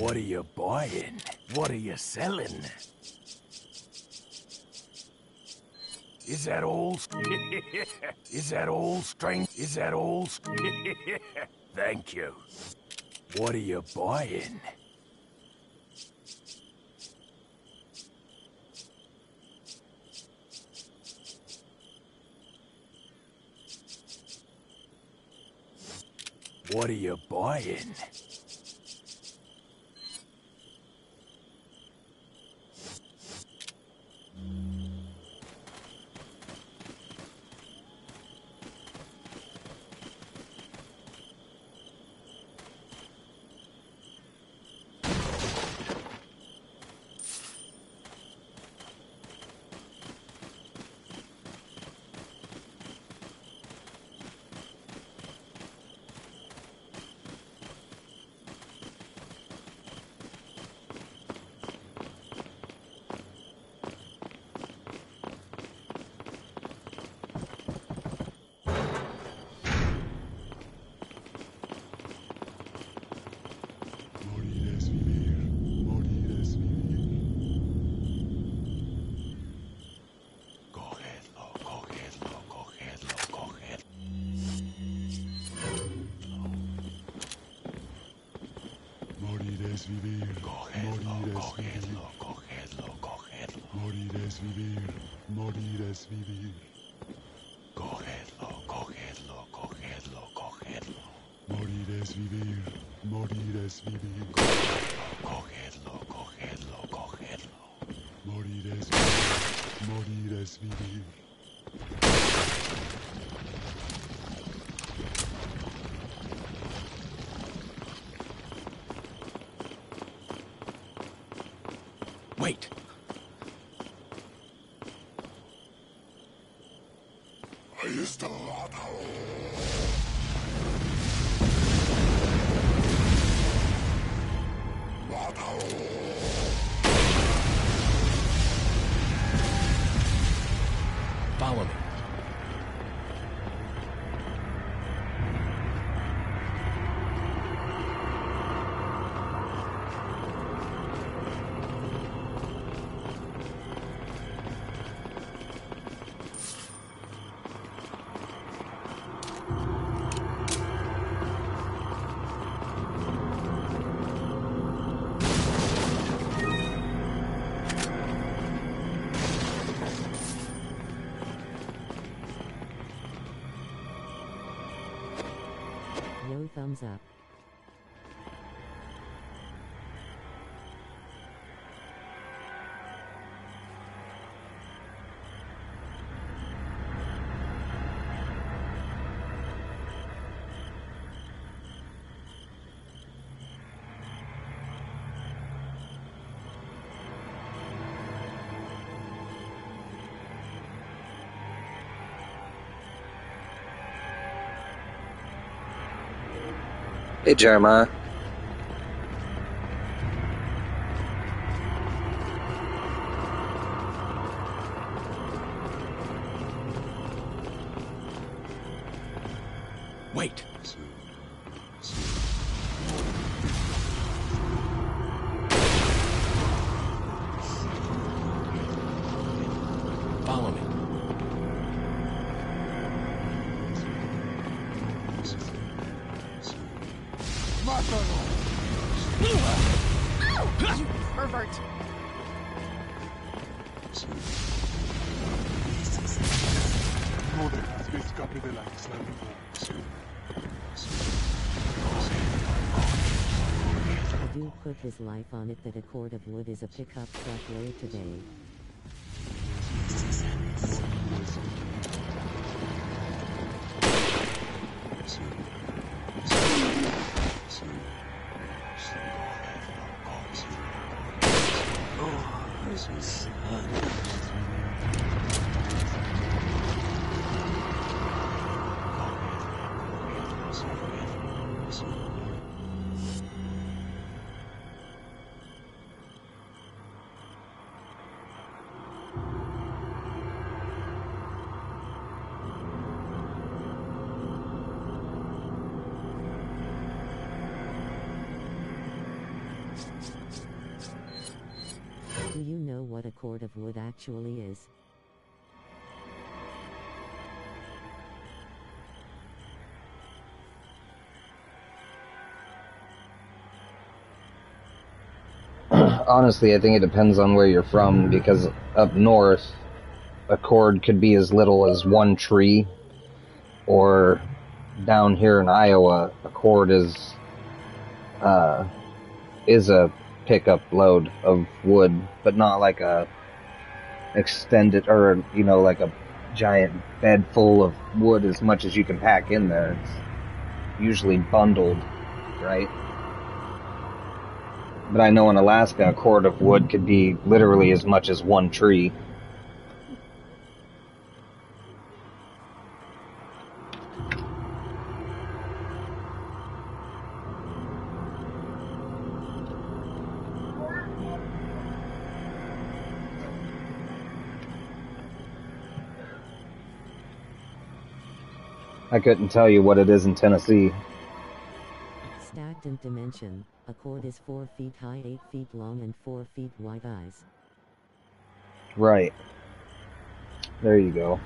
What are you buying? What are you selling? Is that all? Is that all, strength? Is that all? Thank you. What are you buying? What are you buying? Morir es vivir. Cogedlo, Morir es vivir. Morir es vivir. cogedlo, cogedlo, cogedlo, cogedlo. Morir es vivir. Morir es vivir. Cogedlo, cogedlo, cogedlo. Morir es vivir. Morir es vivir. Wait. Ahí está. Follow me. No thumbs up. Hey, Jeremiah. Wait. Follow me. You pervert! No dejas que escape de la esclavitud. A dude put his life on it that a cord of wood is a pickup truck load today. Do you know what a cord of wood actually is? Honestly, I think it depends on where you're from, because up north, a cord could be as little as one tree, or down here in Iowa, a cord is a pickup load of wood, but not like a extended, or like a giant bed full of wood as much as you can pack in there. It's usually bundled, right? But I know in Alaska, a cord of wood could be literally as much as one tree. I couldn't tell you what it is in Tennessee. Stacked in dimension, a cord is 4 feet high, 8 feet long, and 4 feet wide. Eyes. Right. There you go.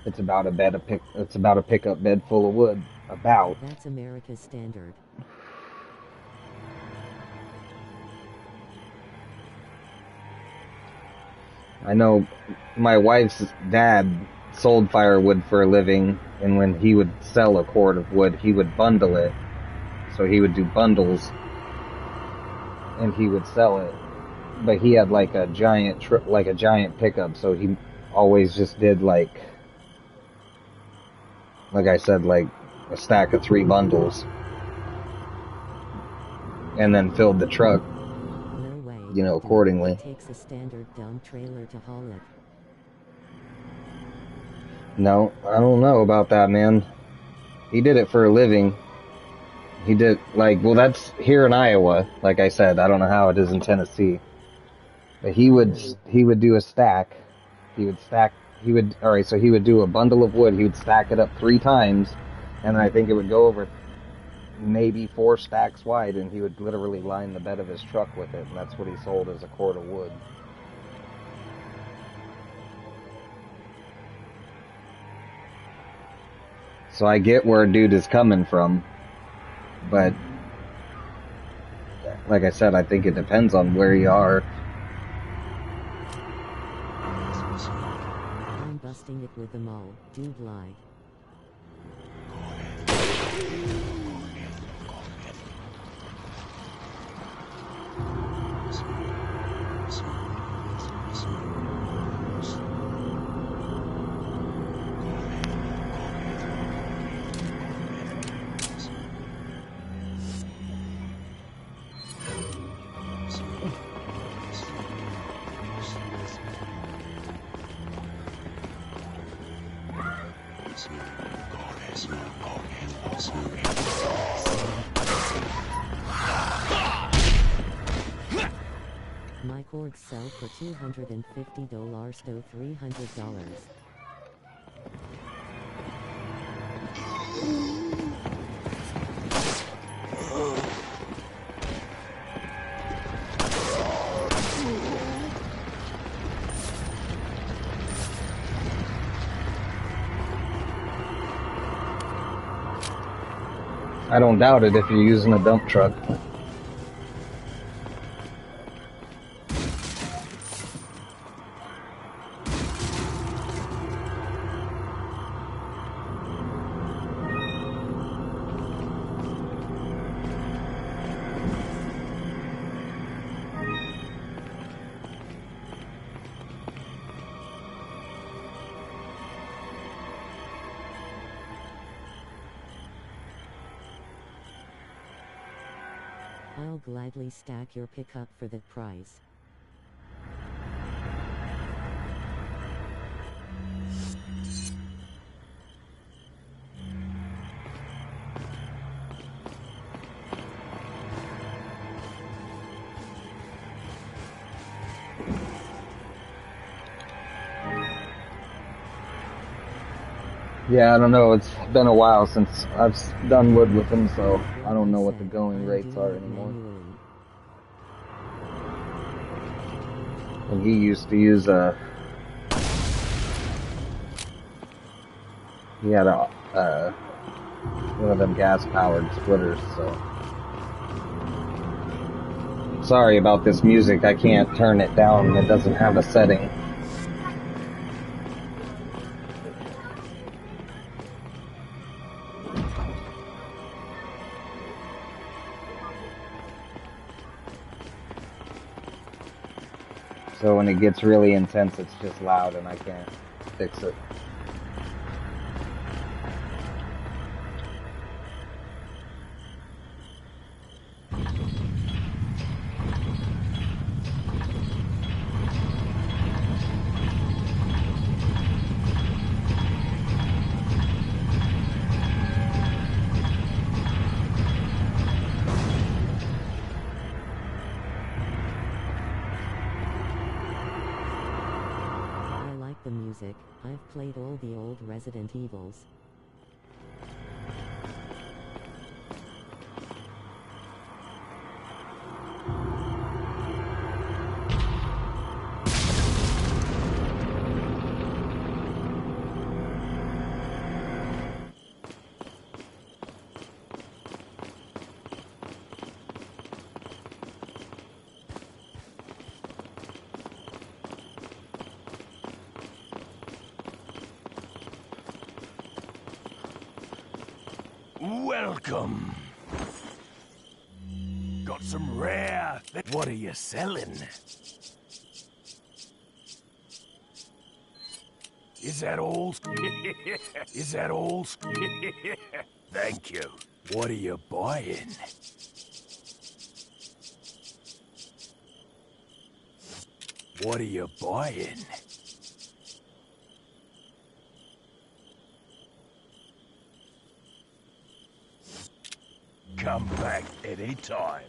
It's about a pickup bed full of wood. About. That's America's standard. I know my wife's dad sold firewood for a living, and when he would sell a cord of wood, he would bundle it. So he would do bundles, and he would sell it. But he had like a giant pickup, so he always just did like I said, like a stack of 3 bundles, and then filled the truck, No way. Accordingly. It takes a standard dump trailer to haul it. No, I don't know about that, man. He did it for a living. He did, that's here in Iowa, like I said. I don't know how it is in Tennessee. But he would do a stack. He would do a bundle of wood. He would stack it up 3 times, and I think it would go over maybe 4 stacks wide, and he would literally line the bed of his truck with it, and that's what he sold as a cord of wood. So I get where a dude is coming from, but like I said, I think it depends on where you are. I'm busting it with the mole, dude lied. My cords sell for $250 to $300. I don't doubt it if you're using a dump truck. I'll gladly stack your pickup for that price. Yeah, I don't know. It's been a while since I've done wood with him, so I don't know what the going rates are anymore. And he used to use he had a one of them gas-powered splitters, so. Sorry about this music, I can't turn it down, it doesn't have a setting. So when it gets really intense, it's just loud and I can't fix it. The music, I've played all the old Resident Evils. Welcome. Got some rare. What are you selling? Is that all? Is that all? Thank you. What are you buying? What are you buying? Come back anytime.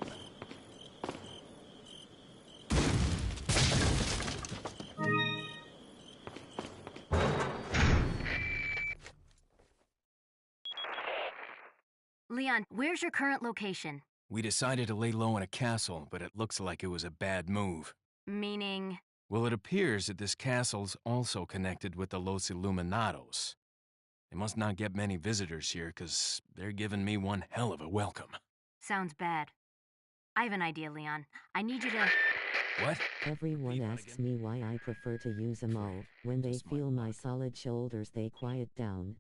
Leon, where's your current location? We decided to lay low in a castle, but it looks like it was a bad move. Meaning? Well, it appears that this castle's also connected with the Los Illuminados. They must not get many visitors here, because they're giving me one hell of a welcome. Sounds bad. I have an idea, Leon. I need you to... What? Everyone asks me why I prefer to use a MO. When they feel my solid shoulders, they quiet down.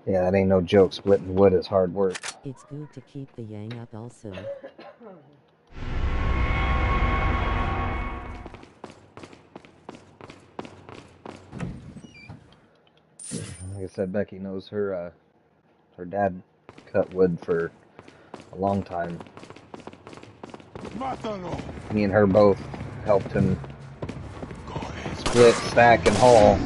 Yeah, that ain't no joke. Splitting wood is hard work. It's good to keep the yang up also. Like I said, Becky knows her dad cut wood for a long time. Me and her both helped him split, stack, and haul.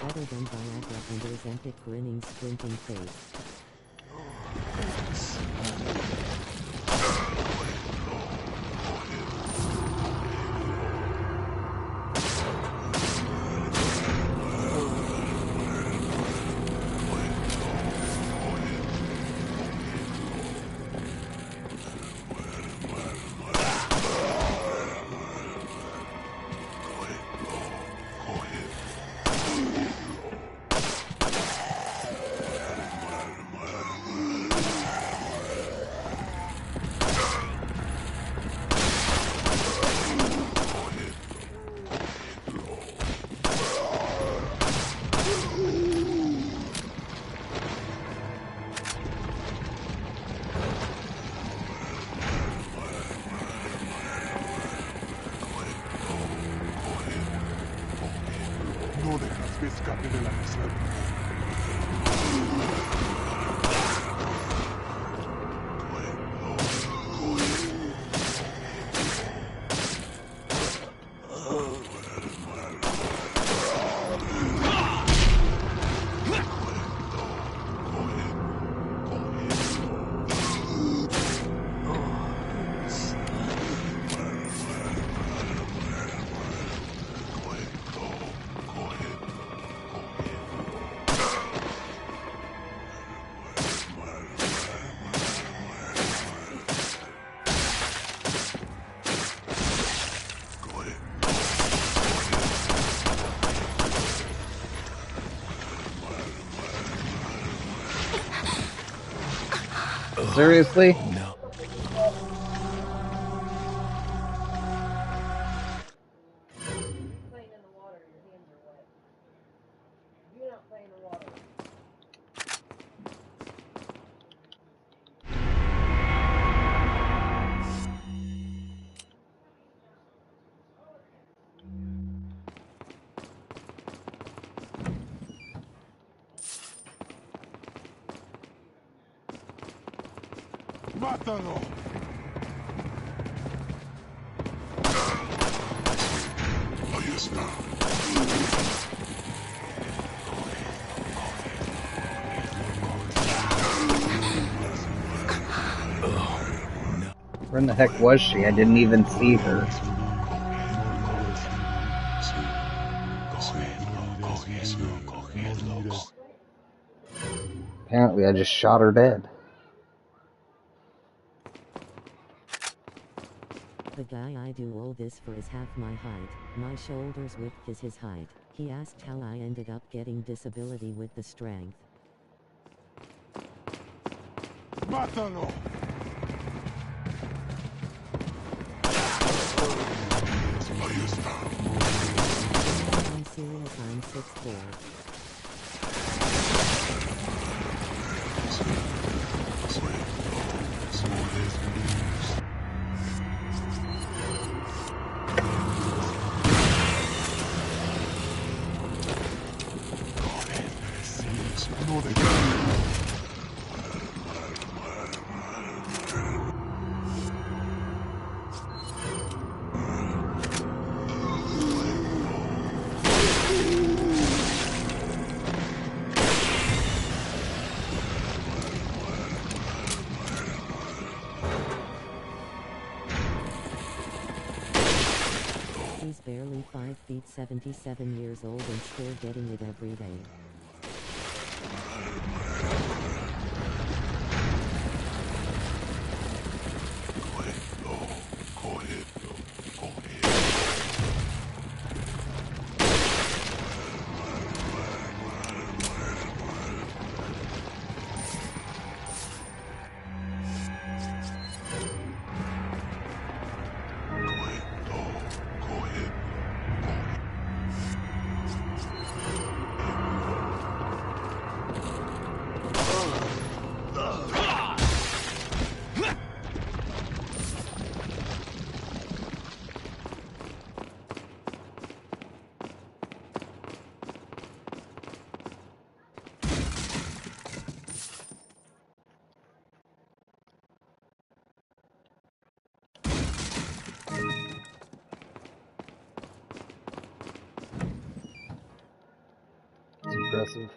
Better than Viagra and Ozempic grinning squinting face. Seriously? No. ¡Mátalo! Ahí está. Where in the heck was she? I didn't even see her. Apparently I just shot her dead. The guy I do all this for is half my height, my shoulders width is his height. He asked how I ended up getting disability with the strength. ¡Mátalo! Ahí está. I'm serious, I'm 6'4". No de He's barely 5 feet 77 years old and still getting it every day. It's impressive.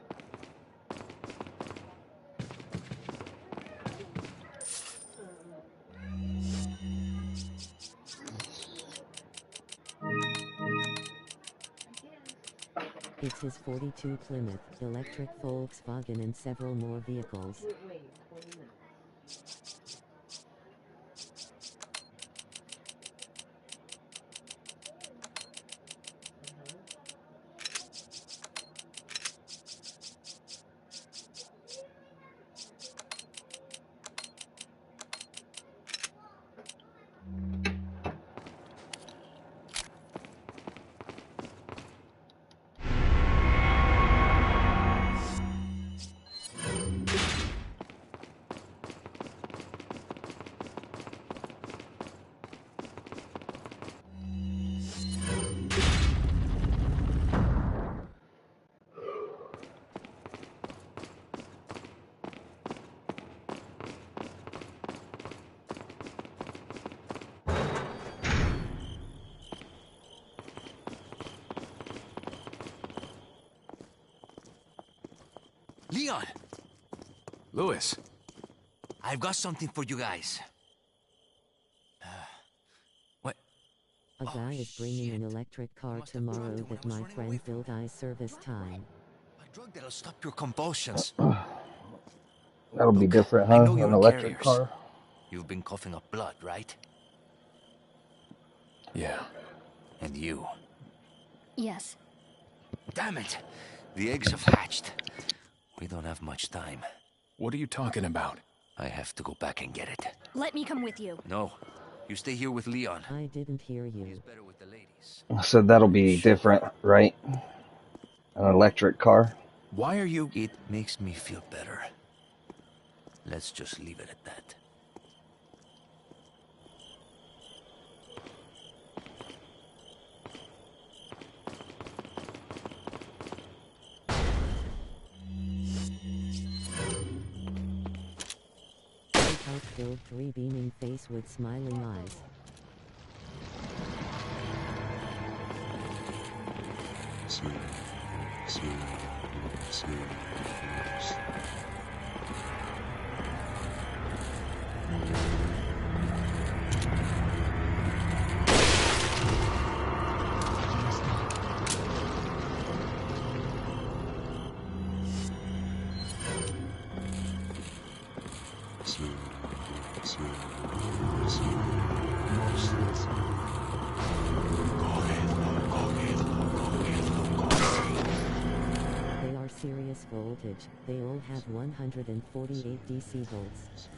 It's his 42 Plymouth, electric Volkswagen and several more vehicles. Leon! Louis. I've got something for you guys. What? A guy is bringing an electric car must have tomorrow dropped it when that I was my running friend away from built I service time. A drug that'll stop your convulsions. That'll be Look, different, I huh? know you An were electric carriers. car. You've been coughing up blood, right? Yeah. And you. Yes. Damn it! The eggs have hatched. We don't have much time. What are you talking about? I have to go back and get it. Let me come with you. No. You stay here with Leon. I didn't hear you. He's better with the ladies. So that'll be different, right? An electric car. Why are you... It makes me feel better. Let's just leave it at that. Out filled 3 beaming face with smiling eyes. They are serious voltage. They all have 148 DC volts.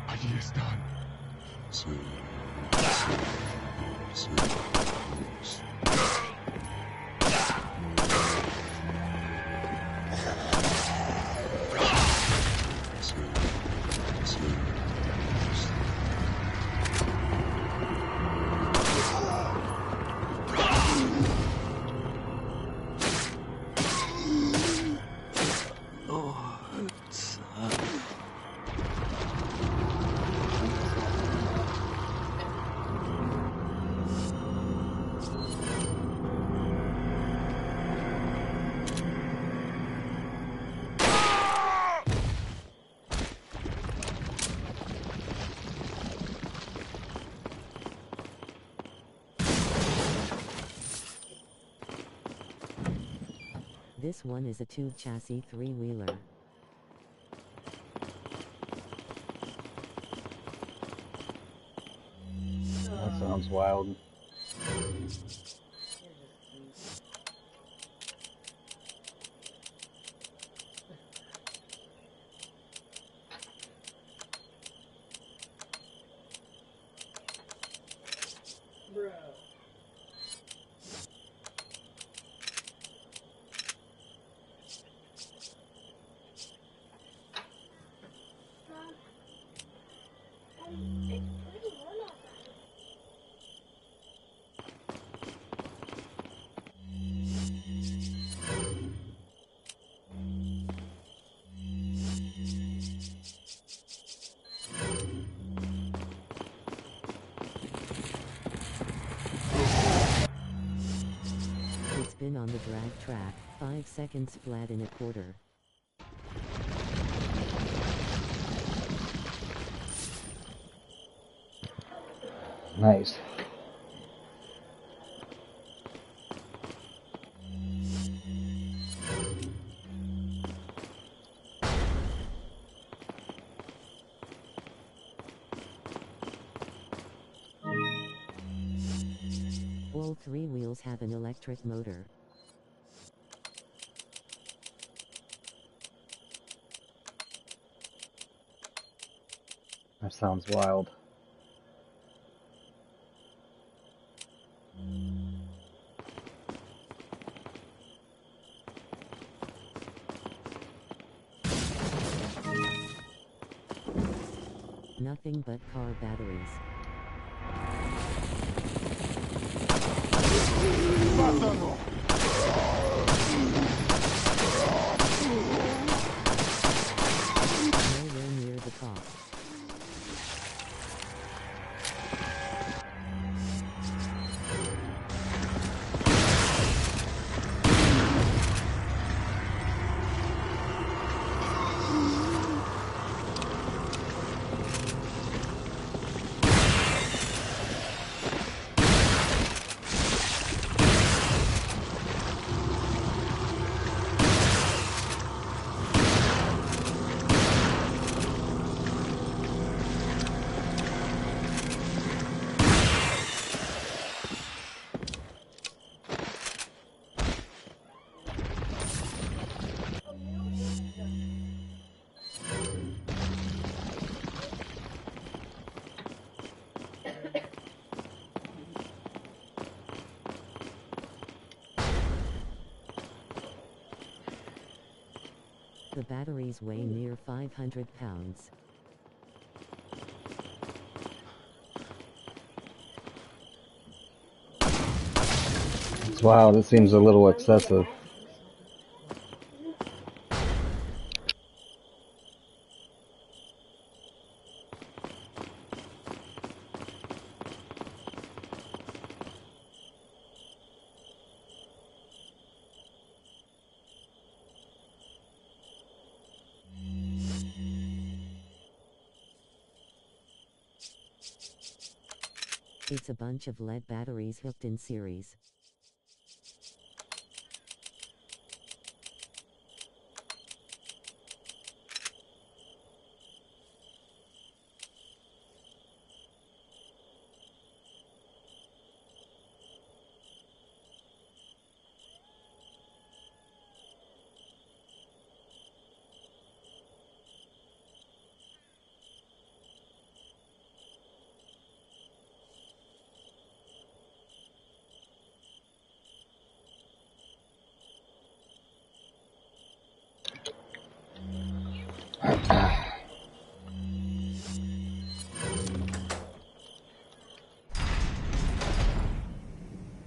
Allí están. This one is a tube chassis 3-wheeler. That sounds wild. It's been on the drag track, 5 seconds flat in a quarter. Nice. All 3 wheels have an electric motor. That sounds wild. Nothing but car batteries. Pásalo. Nowhere near the top. The batteries weigh near 500 pounds. Wow, this seems a little excessive. It's a bunch of lead batteries hooked in series.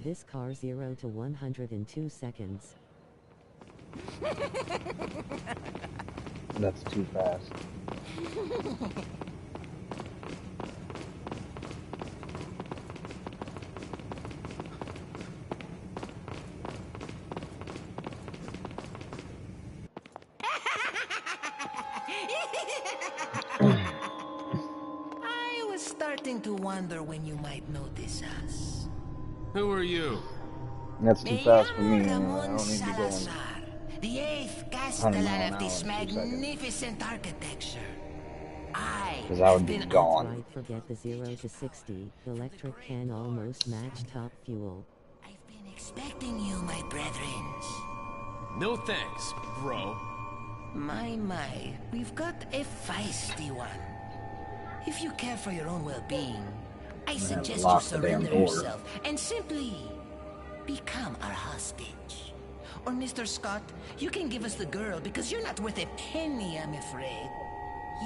This car 0 to 100 in 2 seconds. That's too fast. I was starting to wonder when you might notice us. Who are you? That's too Me fast for llamo me, and I Ramon don't need to be going Salazar, the 8th 100 mile castellan an of hour this in 2 seconds. magnificent architecture. I Because I have would be been gone. Right, forget the 0 to 60. Electric can almost match top fuel. I've been expecting you, my brethrens. No thanks, bro. My, we've got a feisty one. If you care for your own well-being, I I'm gonna have to suggest you lock the damn surrender door. yourself and simply become our hostage. Or Mr. Scott, you can give us the girl because you're not worth a penny, I'm afraid.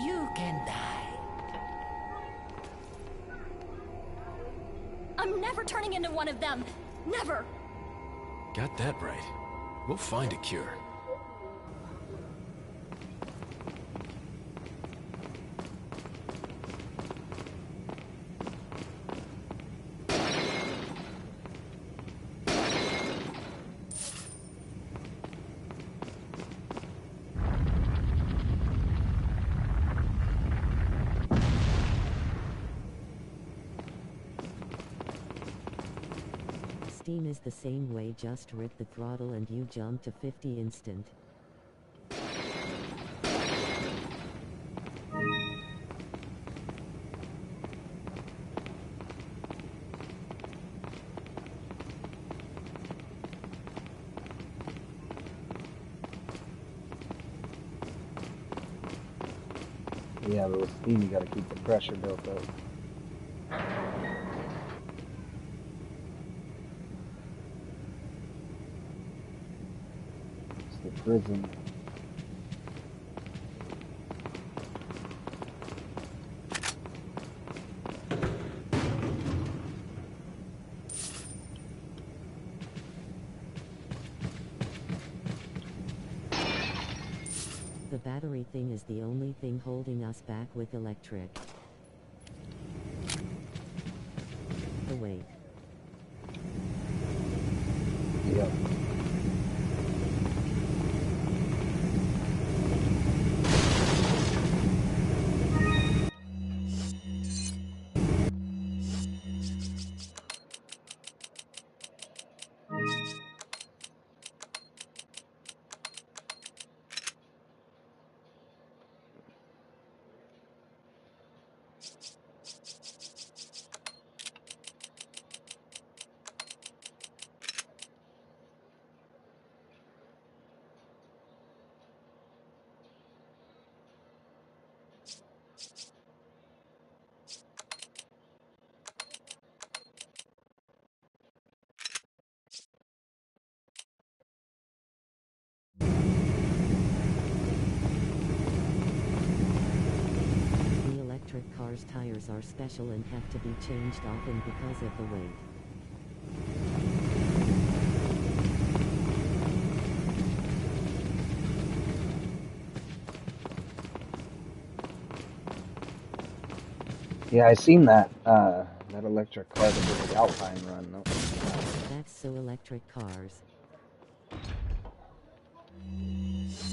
You can die. I'm never turning into one of them. Never. Got that right. We'll find a cure. Steam is the same way, just rip the throttle and you jump to 50 instant. Yeah, but with steam, you gotta keep the pressure built up. It's the prison. The battery thing is the only thing holding us back with electric. The weight. Yep. The electric car's tires are special and have to be changed often because of the weight. Yeah, I seen that that electric car that did the Alpine run. No. That's so electric cars.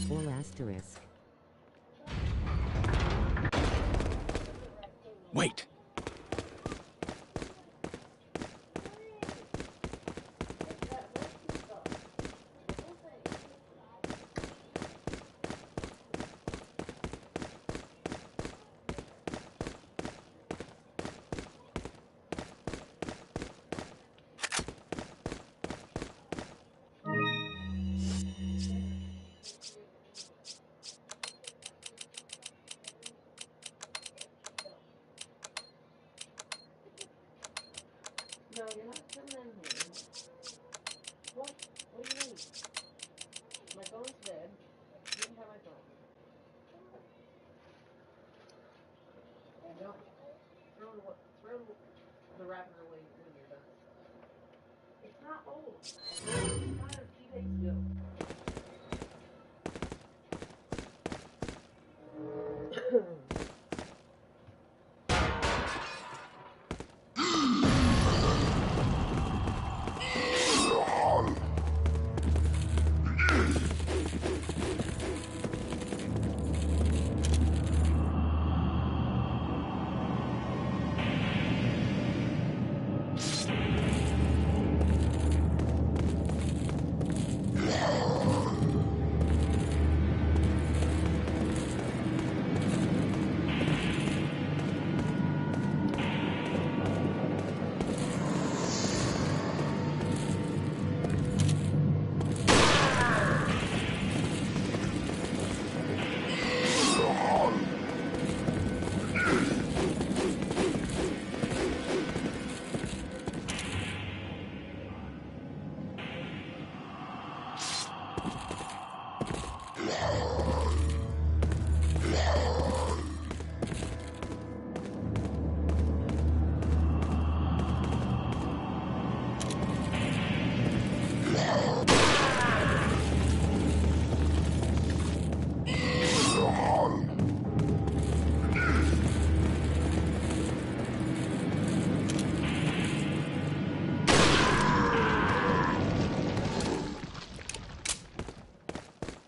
Or asterisk. Wait!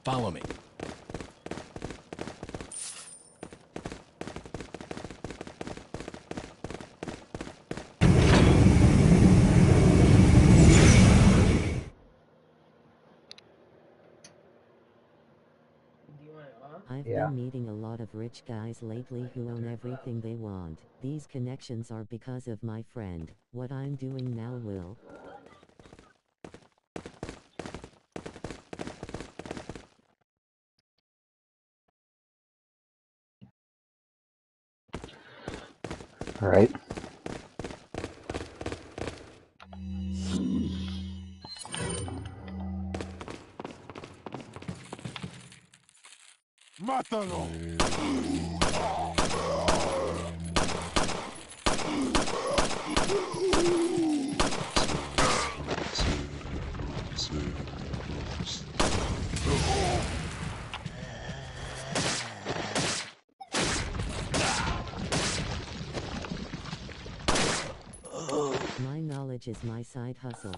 Follow me. I've Yeah. been meeting a lot of rich guys lately who own everything they want. These connections are because of my friend. What I'm doing now will. All right. ¡Mátalo! knowledge is my side hustle.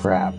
Crap.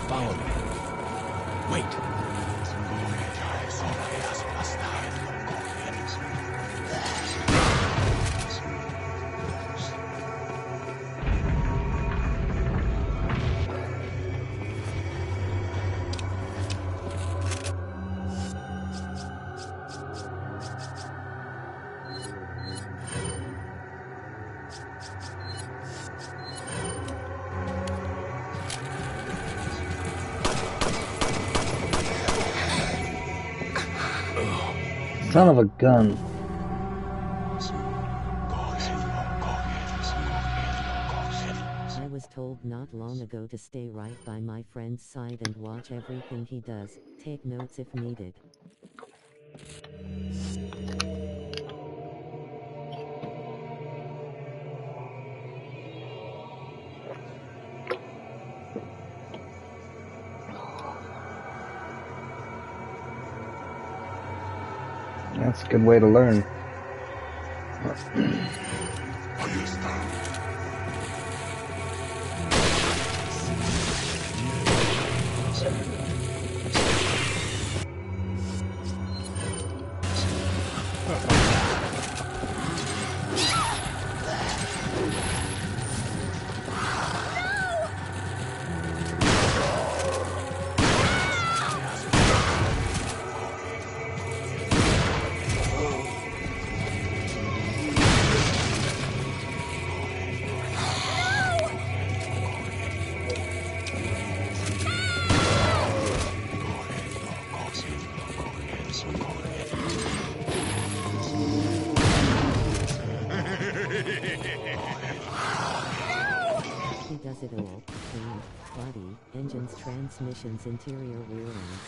Follow me. Wait. Son of a gun. I was told not long ago to stay right by my friend's side and watch everything he does, take notes if needed. That's a good way to learn. He does it all. Clean, body, engines, transmissions, interior, rear end.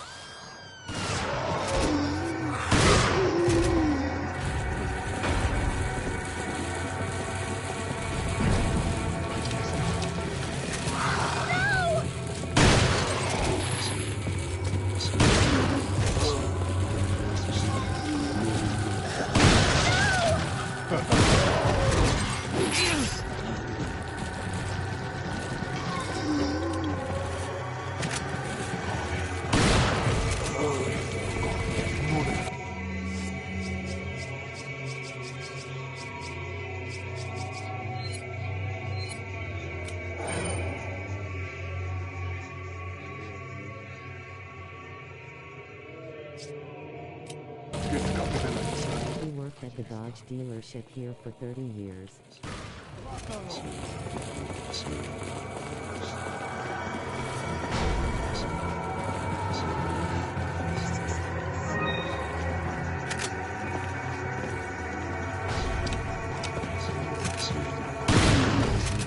Che scappi della vista. He worked at the Dodge dealership here for 30 years.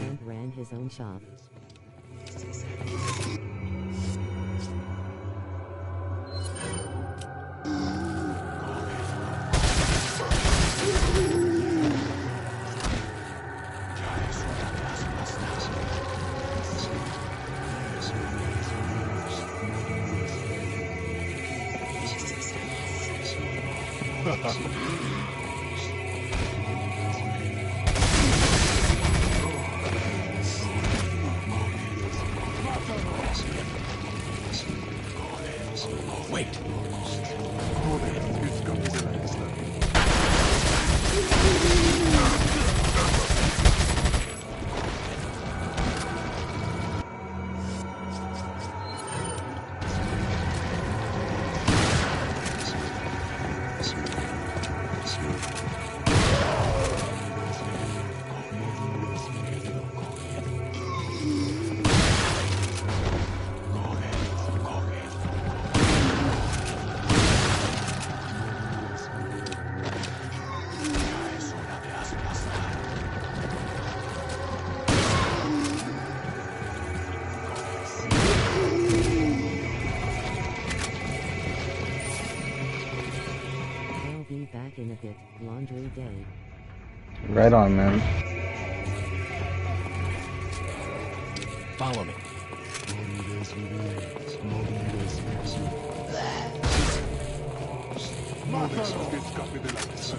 And ran his own shop. Wait. Che scappi della vista. I'll be back in a bit. Laundry day. Right on, man. Follow me. Che scappi della vista.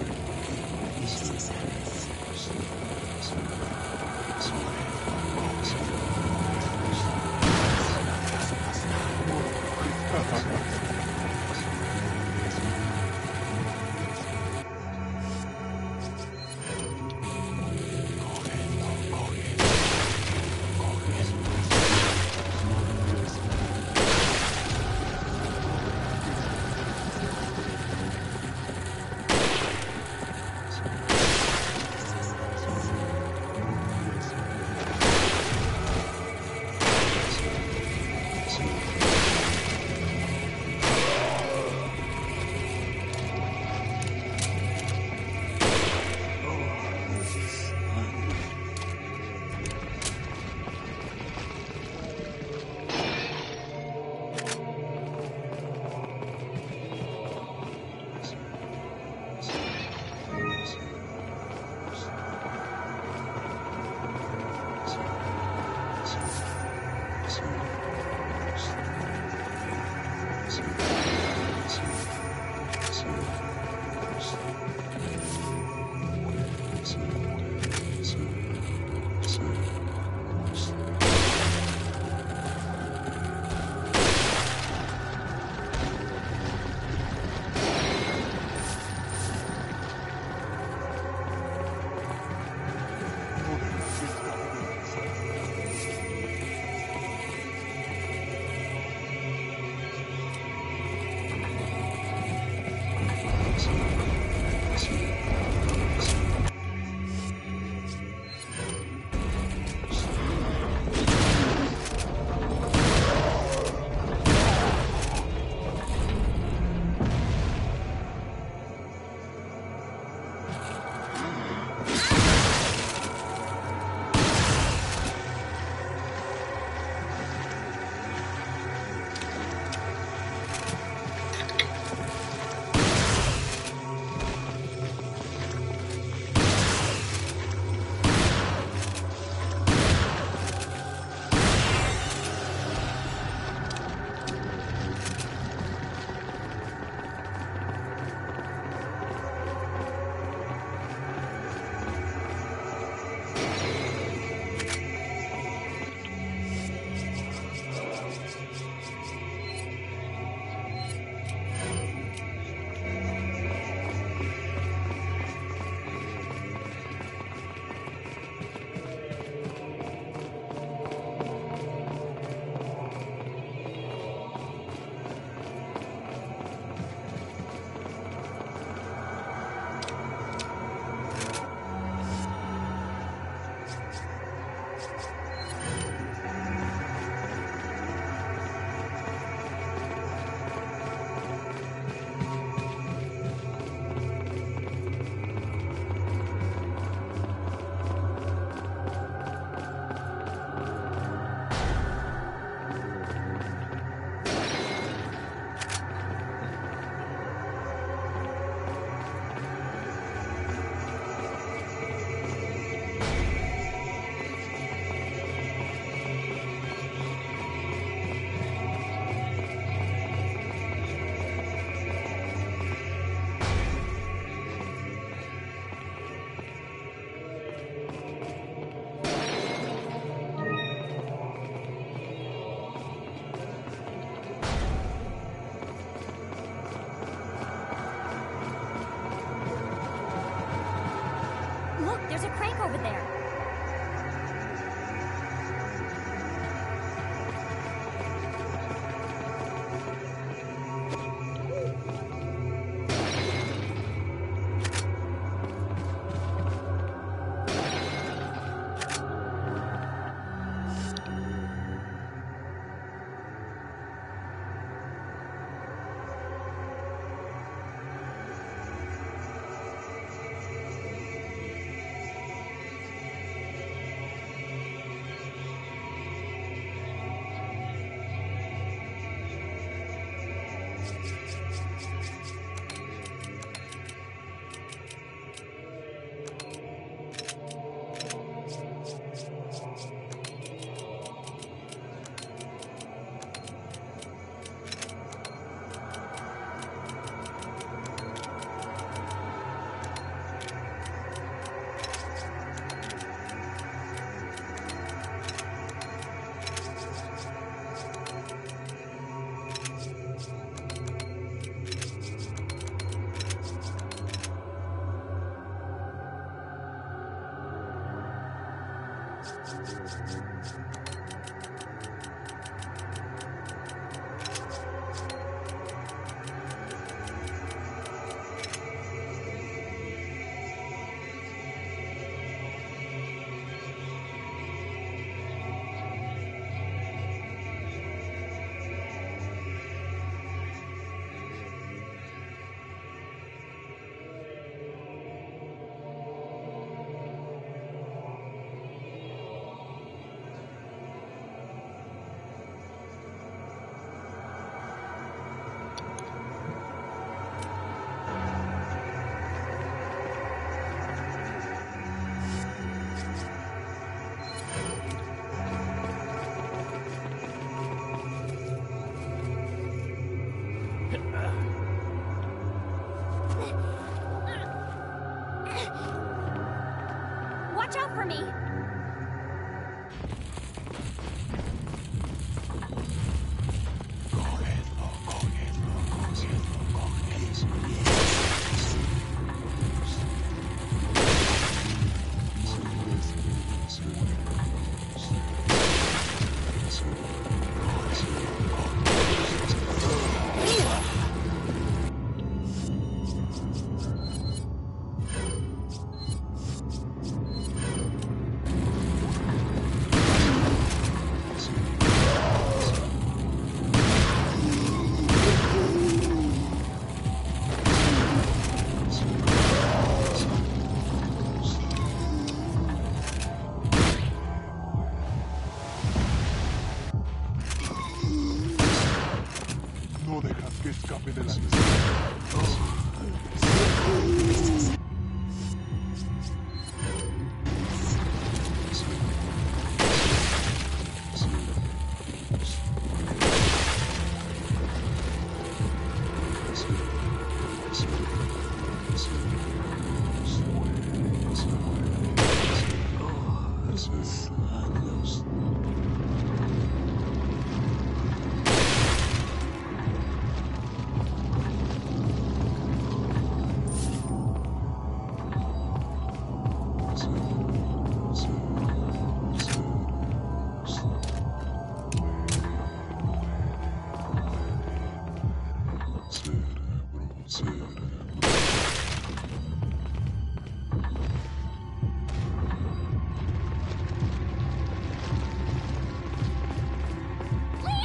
There's a crank over there. Watch out for me! No dejas que escape de la misión. Leon!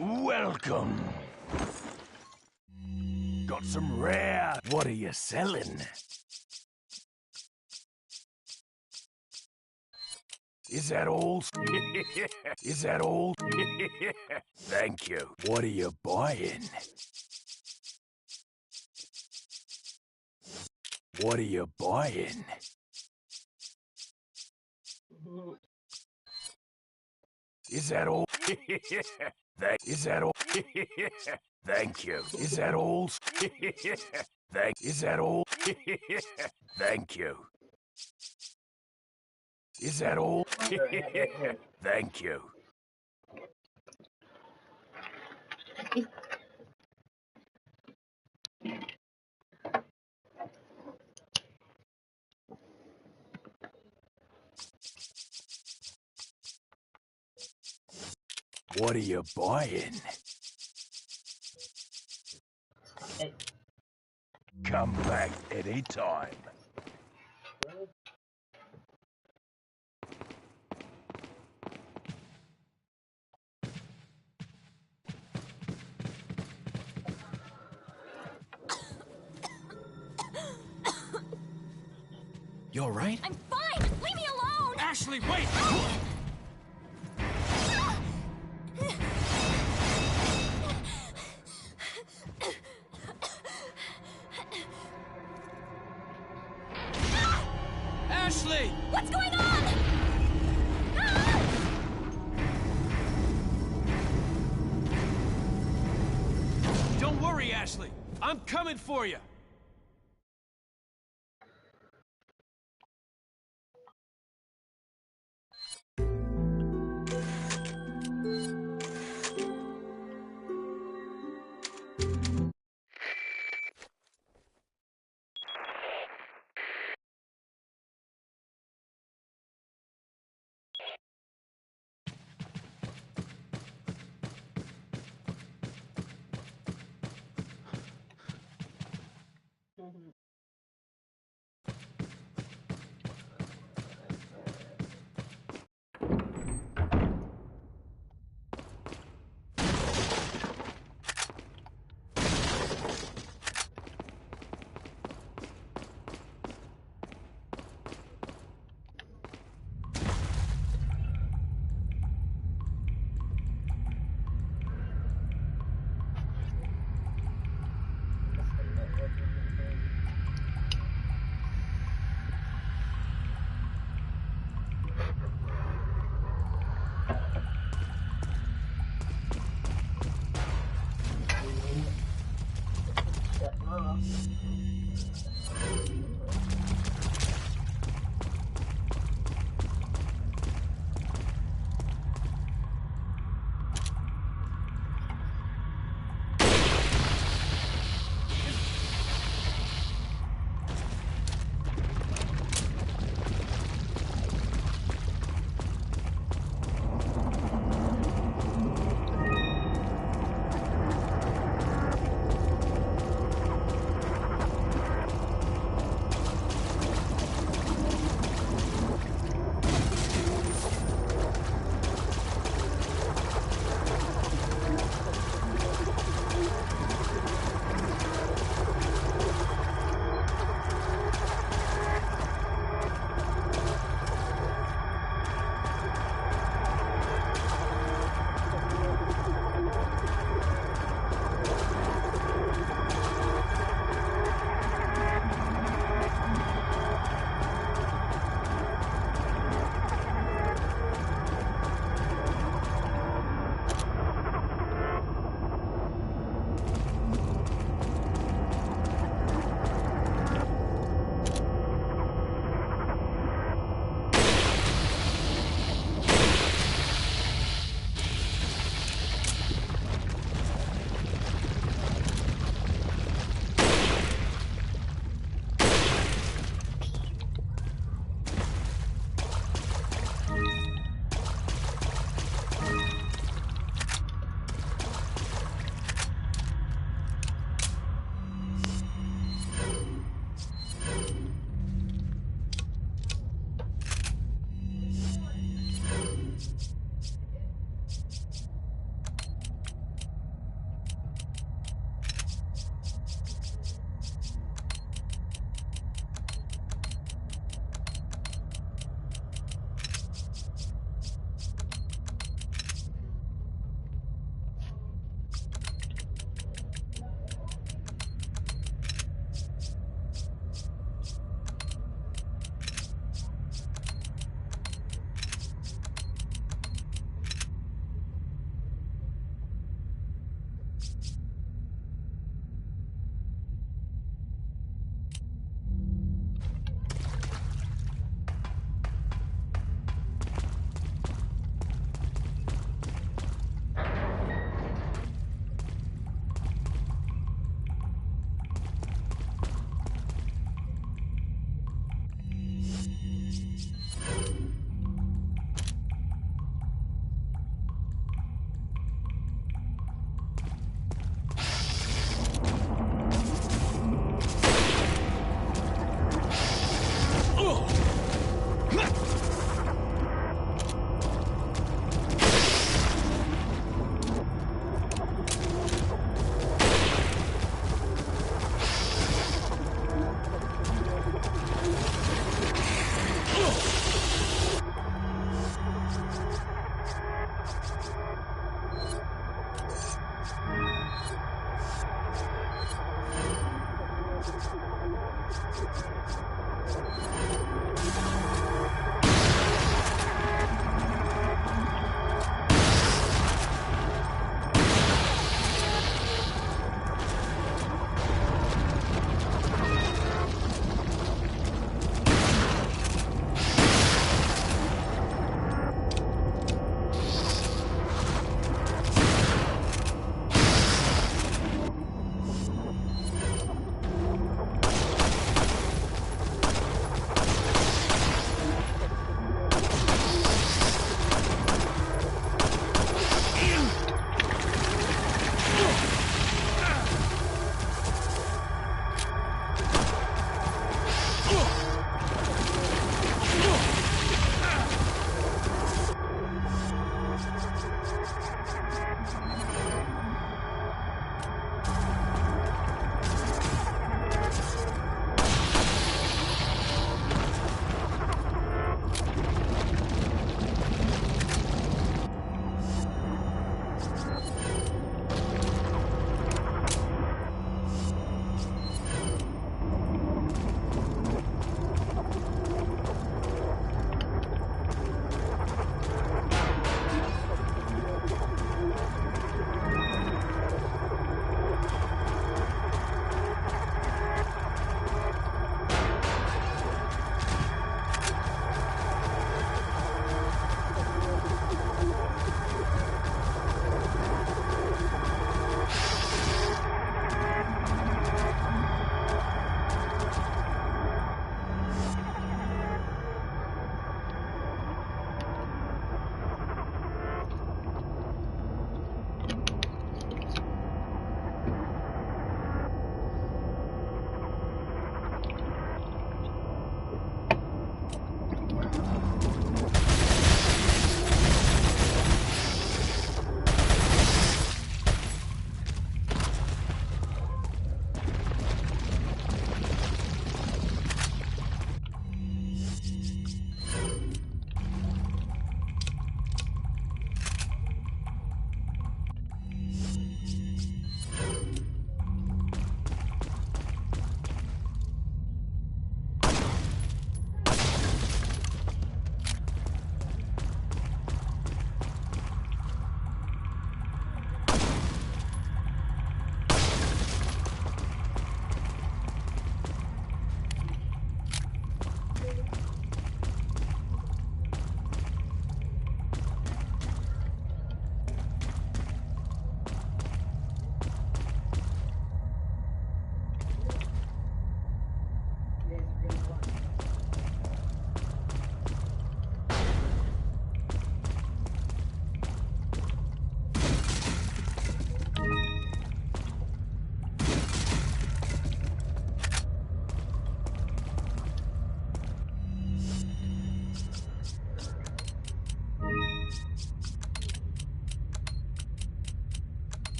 Welcome. Got some rare. What are you selling? Is that all? Is that all? Thank you. What are you buying? What are you buying? Is that all? Is that all? Thank you. Is that all? Is that all? Thank you. Is that all? Thank you. What are you buying? Come back anytime. You all right? I'm fine! Leave me alone! Ashley, wait! Ashley! What's going on? Don't worry, Ashley. I'm coming for you.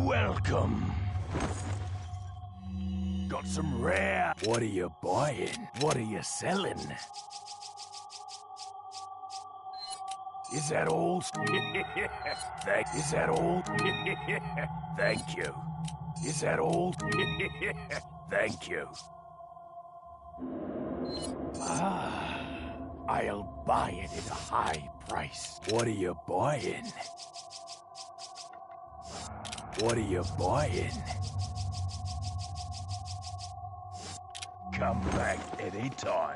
Welcome. Got some rare. What are you buying? What are you selling? Is that all? Is that all? Thank you. Is that all? Thank you. Ah, I'll buy it at a high price. What are you buying? What are you buying? Come back anytime.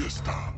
está?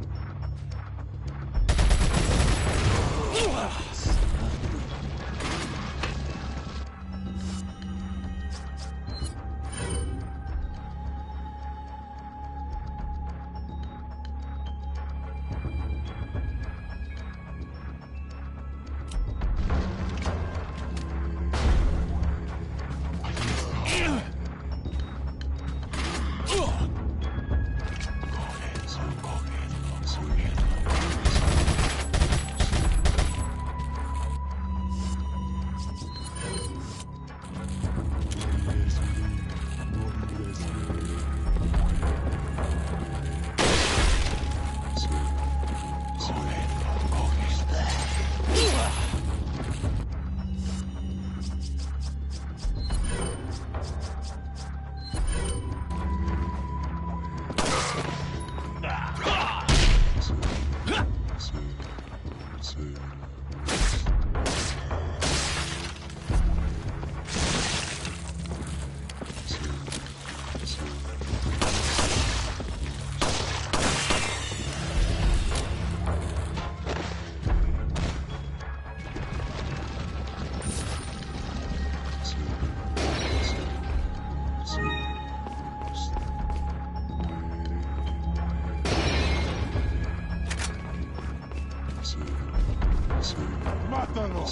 ¡Mátalo!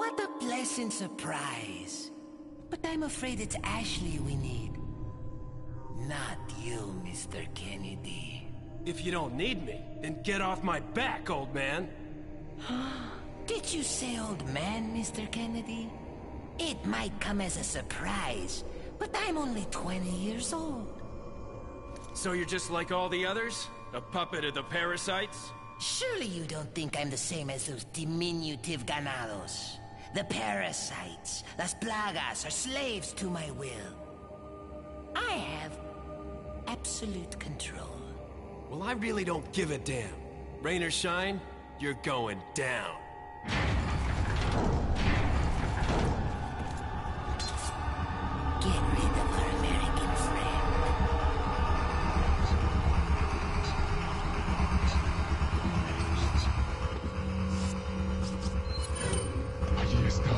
What a pleasant surprise. But I'm afraid it's Ashley we need. Not you, Mr. Kennedy. If you don't need me, then get off my back, old man. Did you say old man, Mr. Kennedy? It might come as a surprise, but I'm only 20 years old. So you're just like all the others? A puppet of the parasites? Surely you don't think I'm the same as those diminutive ganados. The parasites, las plagas, are slaves to my will. I have absolute control. Well, I really don't give a damn. Rain or shine, you're going down. Get rid of our American friend. Allí está.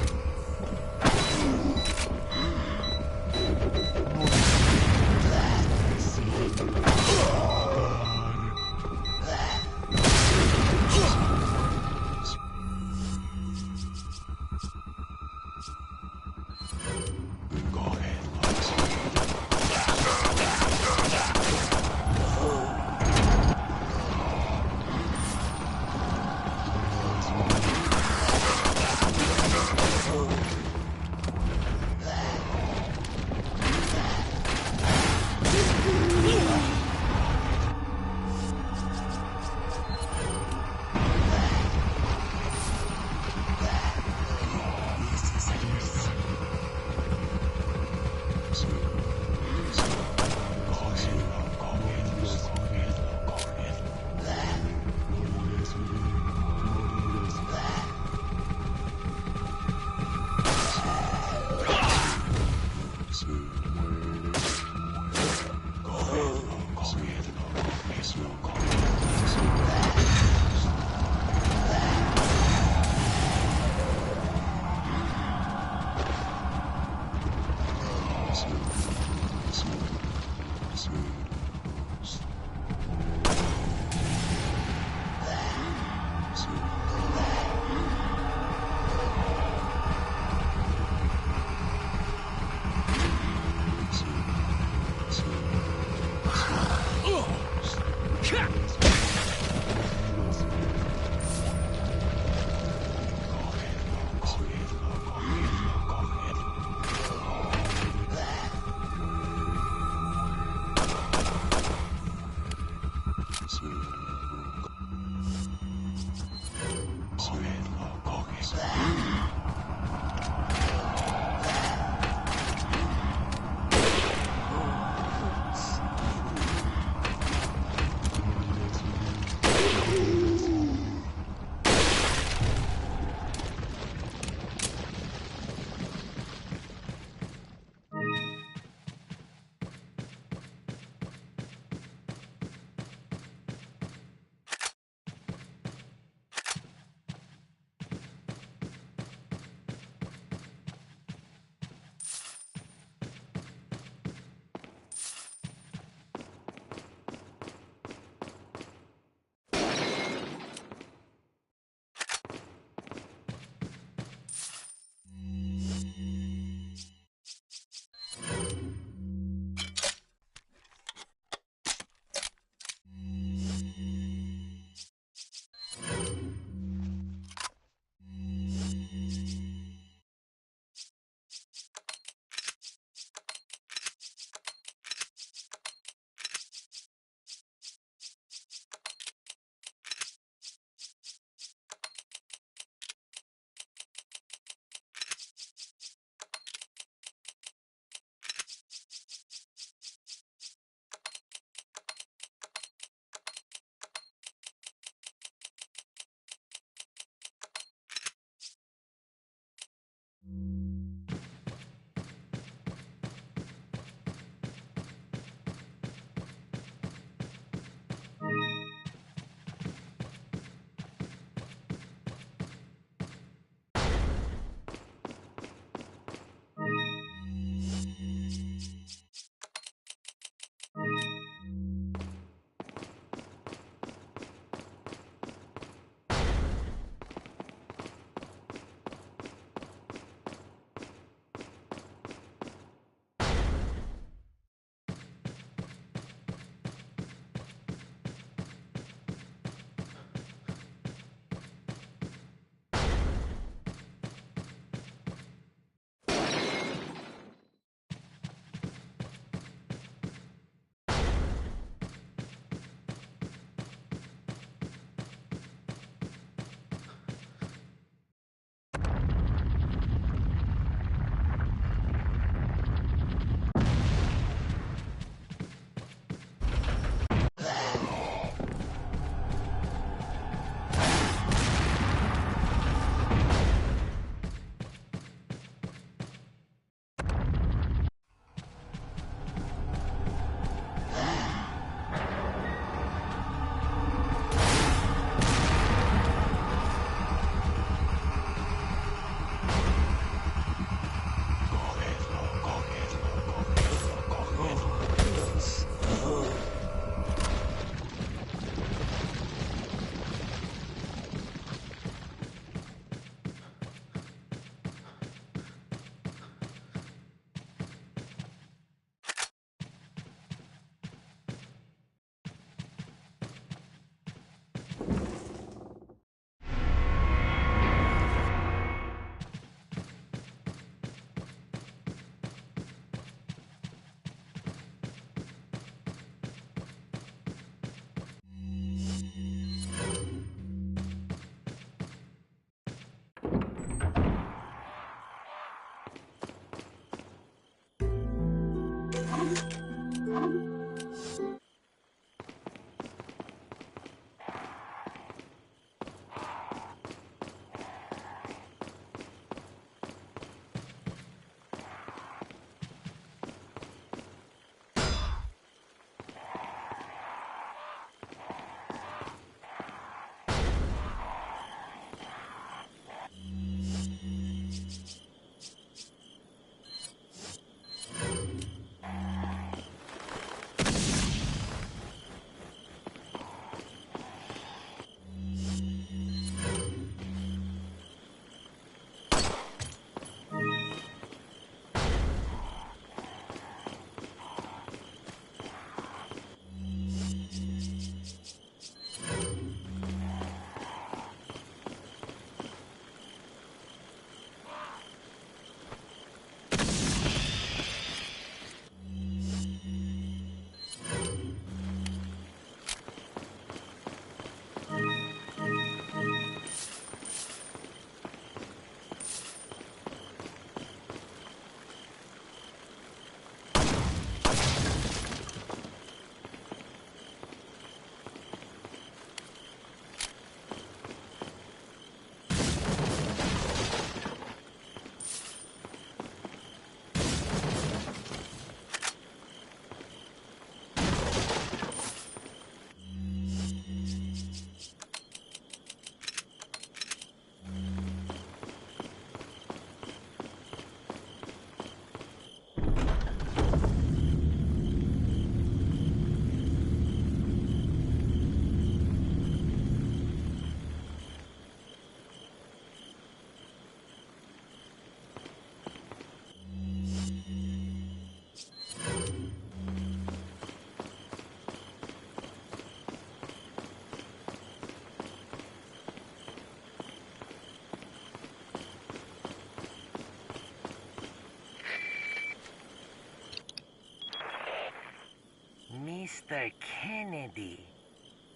Arthur Kennedy.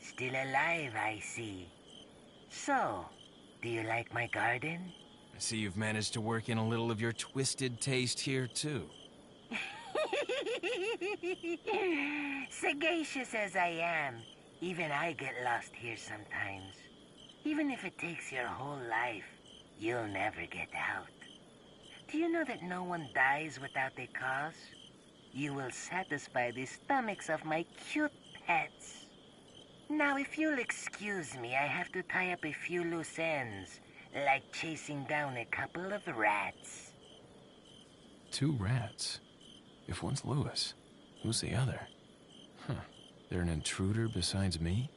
Still alive, I see. So, do you like my garden? I see you've managed to work in a little of your twisted taste here, too. Sagacious as I am, even I get lost here sometimes. Even if it takes your whole life, you'll never get out. Do you know that no one dies without a cause? You will satisfy the stomachs of my cute pets. Now, if you'll excuse me, I have to tie up a few loose ends, like chasing down a couple of rats. 2 rats? If one's Lewis, who's the other? Huh. They're an intruder besides me?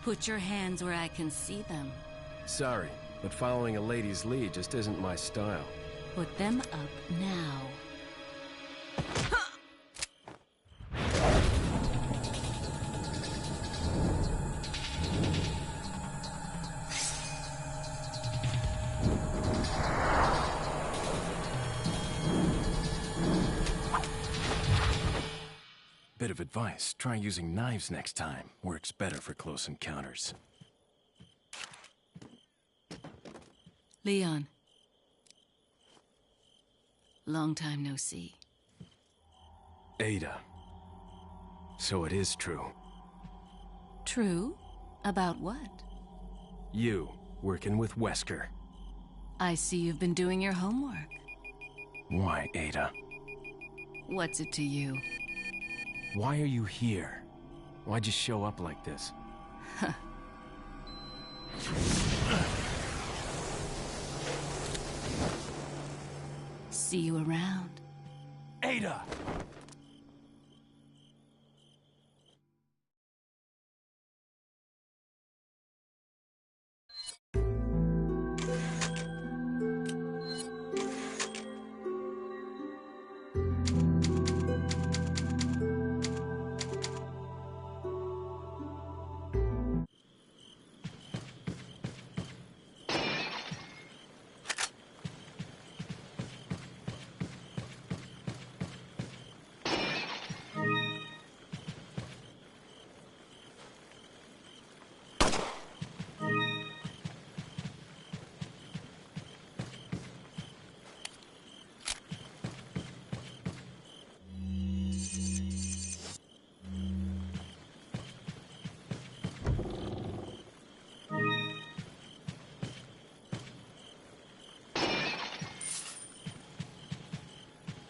Put your hands where I can see them. Sorry, but following a lady's lead just isn't my style. Put them up now. Bit of advice, try using knives next time. Works better for close encounters. Leon. Long time no see. Ada. So it is true. True? About what? You, working with Wesker. I see you've been doing your homework. Why, Ada? What's it to you? Why are you here? Why'd you show up like this? See you around. Ada!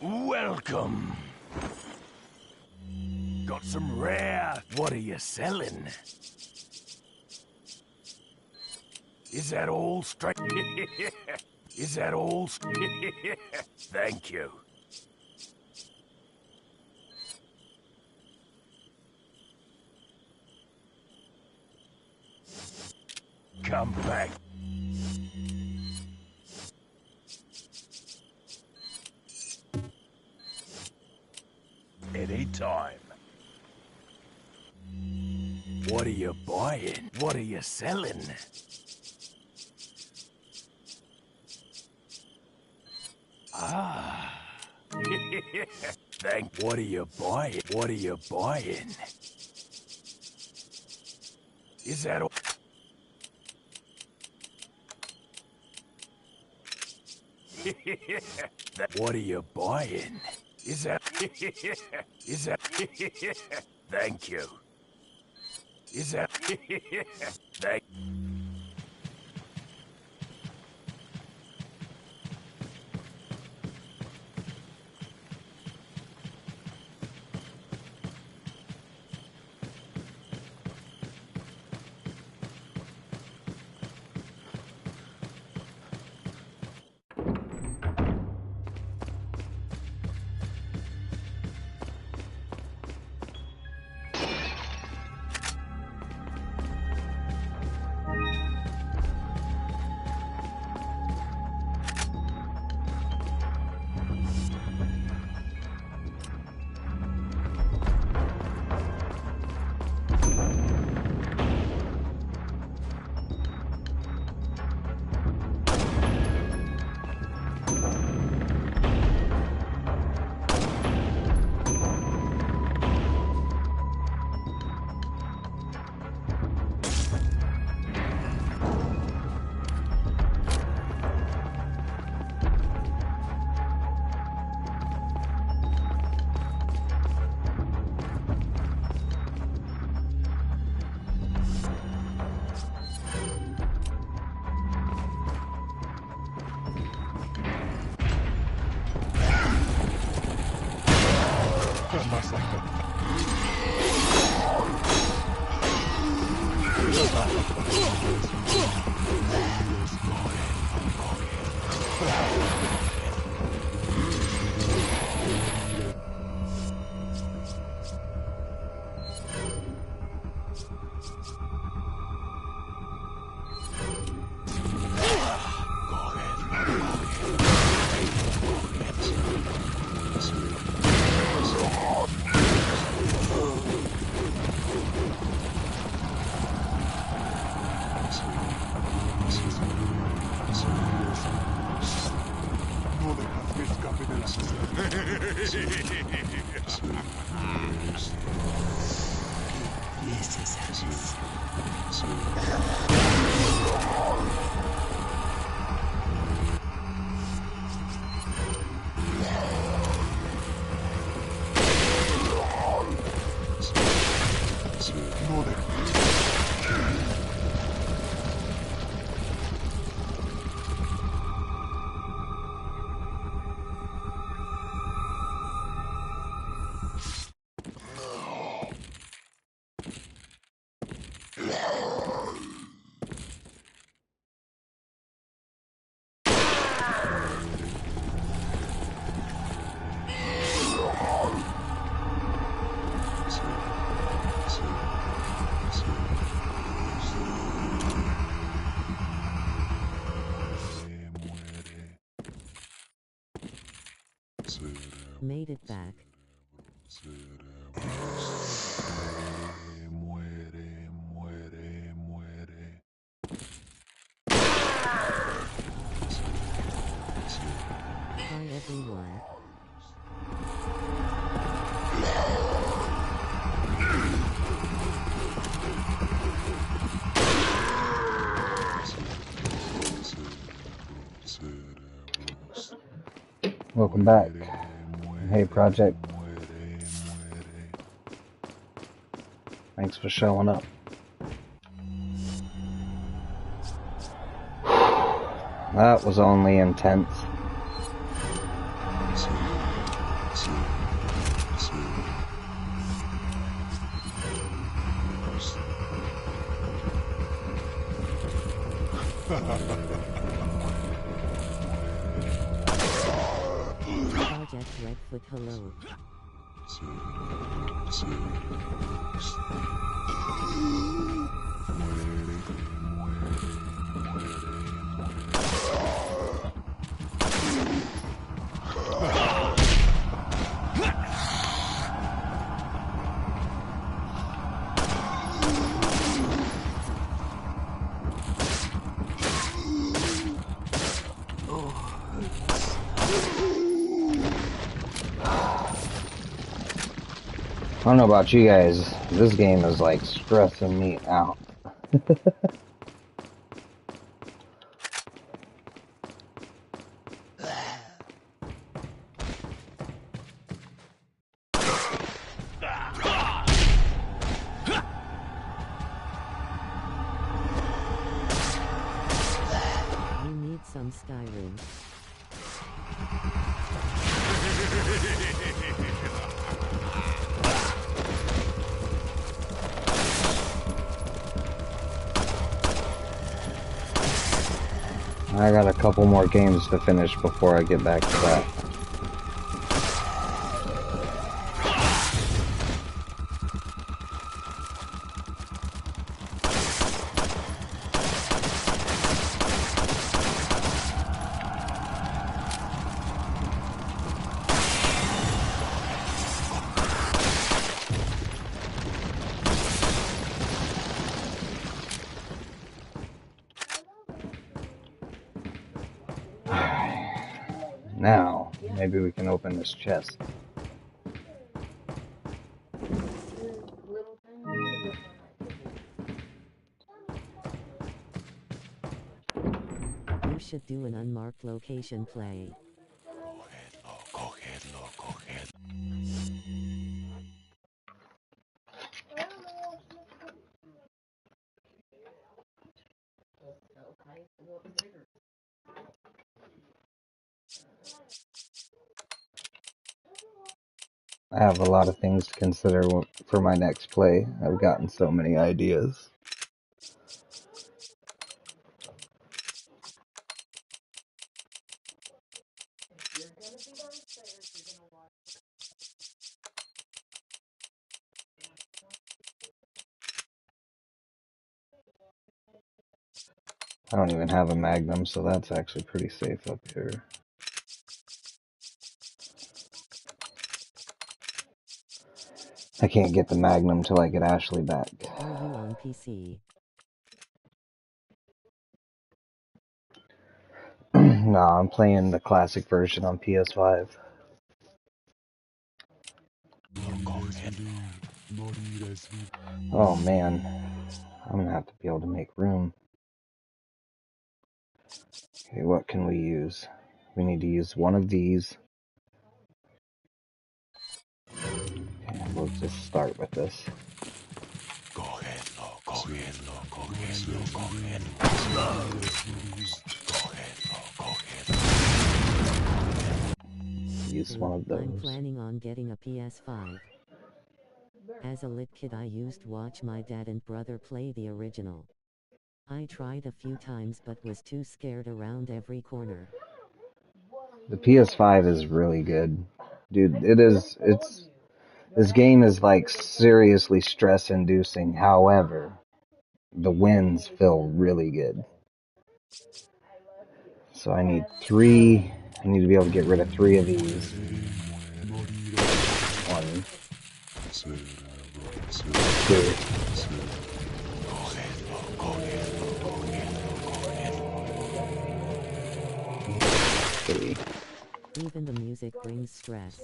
Welcome. Got some rare. What are you selling? Is that all straight? Is that all? Thank you. Come back. Anytime. What are you buying? What are you selling? Ah. Thank. What are you buying? What are you buying? Is that all? What are you buying? Is that... Is that... Thank you. Is that... Thank... No dejas que escape de la No dejas. Made it back. Muere, muere, muere. Hi everyone. Welcome back. Hey, Project. Thanks for showing up. That was only intense. Project Redfoot, hello. I don't know about you guys, this game is like stressing me out. You need some Skyrim. I got a couple more games to finish before I get back to that. Now, maybe we can open this chest. You should do an unmarked location play. Cogedlo, cogedlo. I have a lot of things to consider for my next play. I've gotten so many ideas. I don't even have a Magnum, so that's actually pretty safe up here. I can't get the Magnum till I get Ashley back. Are you on PC? No, I'm playing the classic version on PS5. Oh man, I'm gonna have to be able to make room. Okay, what can we use? We need to use one of these. Okay, we'll just start with this. Use one of those. I'm planning on getting a PS5. As a lit kid I used to watch my dad and brother play the original. I tried a few times but was too scared around every corner. The PS5 is really good. Dude, this game is like seriously stress inducing. However, the wins feel really good. So I need to be able to get rid of 3 of these. 1, 2. 3. Even the music brings stress.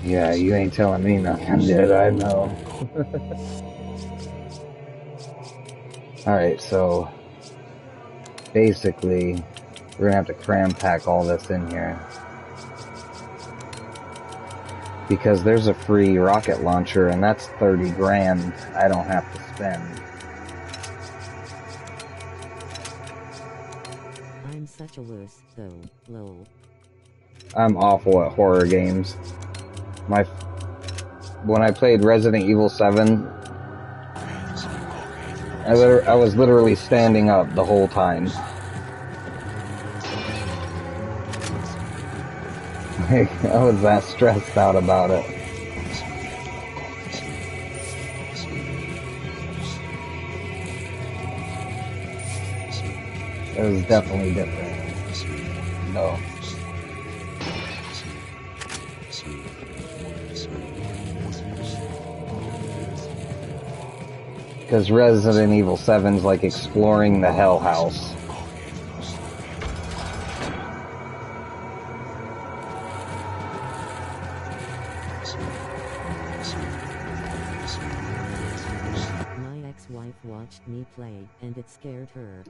Yeah, you ain't telling me nothing, dude. I know. Alright, so basically, we're gonna have to cram pack all this in here. Because there's a free rocket launcher, and that's 30 grand I don't have to spend. I'm such a wuss, though, lol. I'm awful at horror games. When I played Resident Evil 7, I was literally standing up the whole time. I was that stressed out about it. It was definitely different. No. Because Resident Evil 7's like exploring the Hell House. My ex-wife watched me play, and it scared her.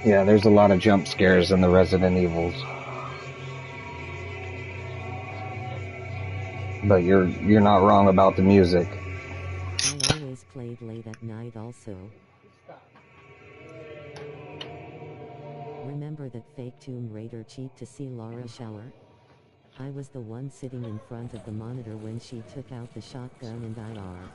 Yeah, there's a lot of jump scares in the Resident Evils. But you're not wrong about the music. I always played late at night also. Remember that fake Tomb Raider cheat to see Lara shower? I was the one sitting in front of the monitor when she took out the shotgun and IR.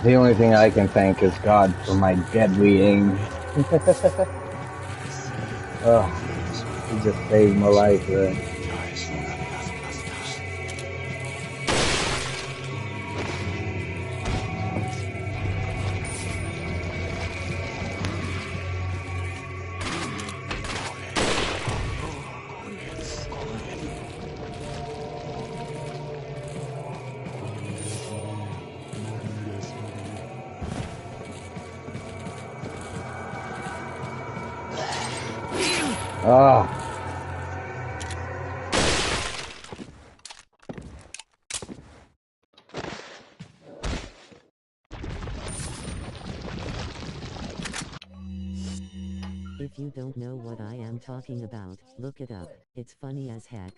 The only thing I can thank is God for my deadly aim. Oh, he just saved my life there. Ah. If you don't know what I am talking about, look it up. It's funny as heck.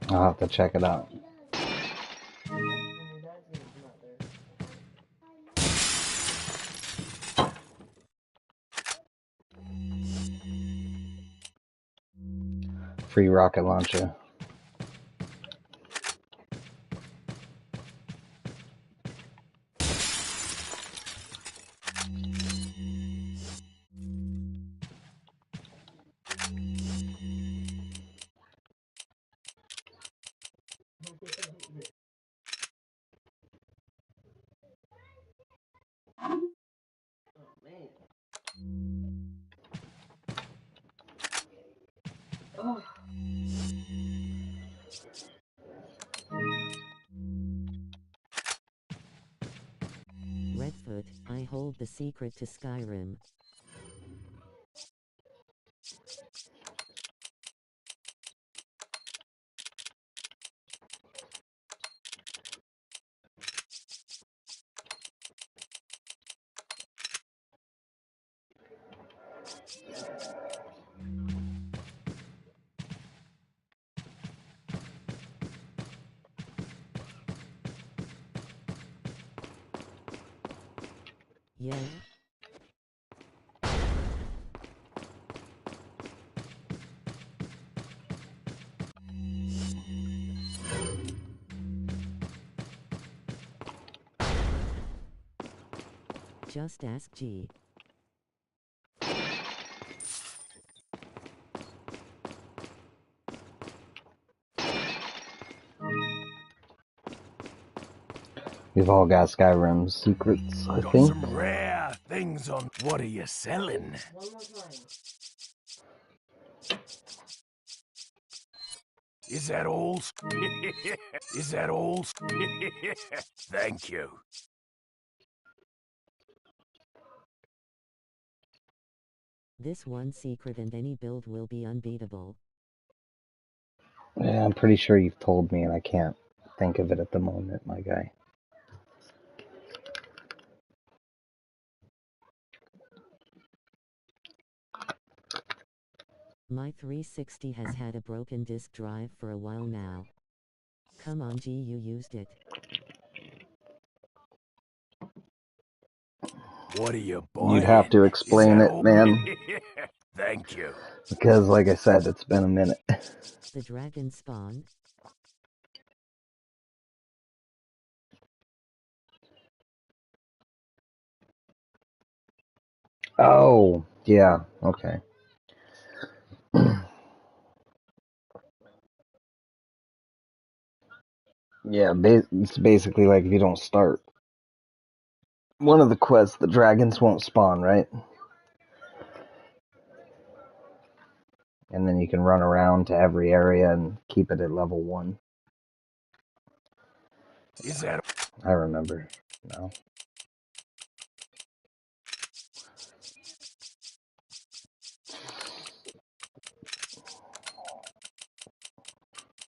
I'll have to check it out. Free rocket launcher. Redfoot, I hold the secret to Skyrim. Yeah? Just ask G. We've all got Skyrim secrets, I Got think. some rare things on. What are you selling? Is that all? Is that all? Thank you. This one secret and any build will be unbeatable. Yeah, I'm pretty sure you've told me and I can't think of it at the moment, my guy. My 360 has had a broken disk drive for a while now. Come on G, you used it. What are you buying? You'd have to explain it, all? man. Thank you. Because, like I said, it's been a minute. The dragon spawned? Oh, yeah, okay. Yeah, it's basically like if you don't start one of the quests, the dragons won't spawn, right? And then you can run around to every area and keep it at level 1. Is that? I remember now.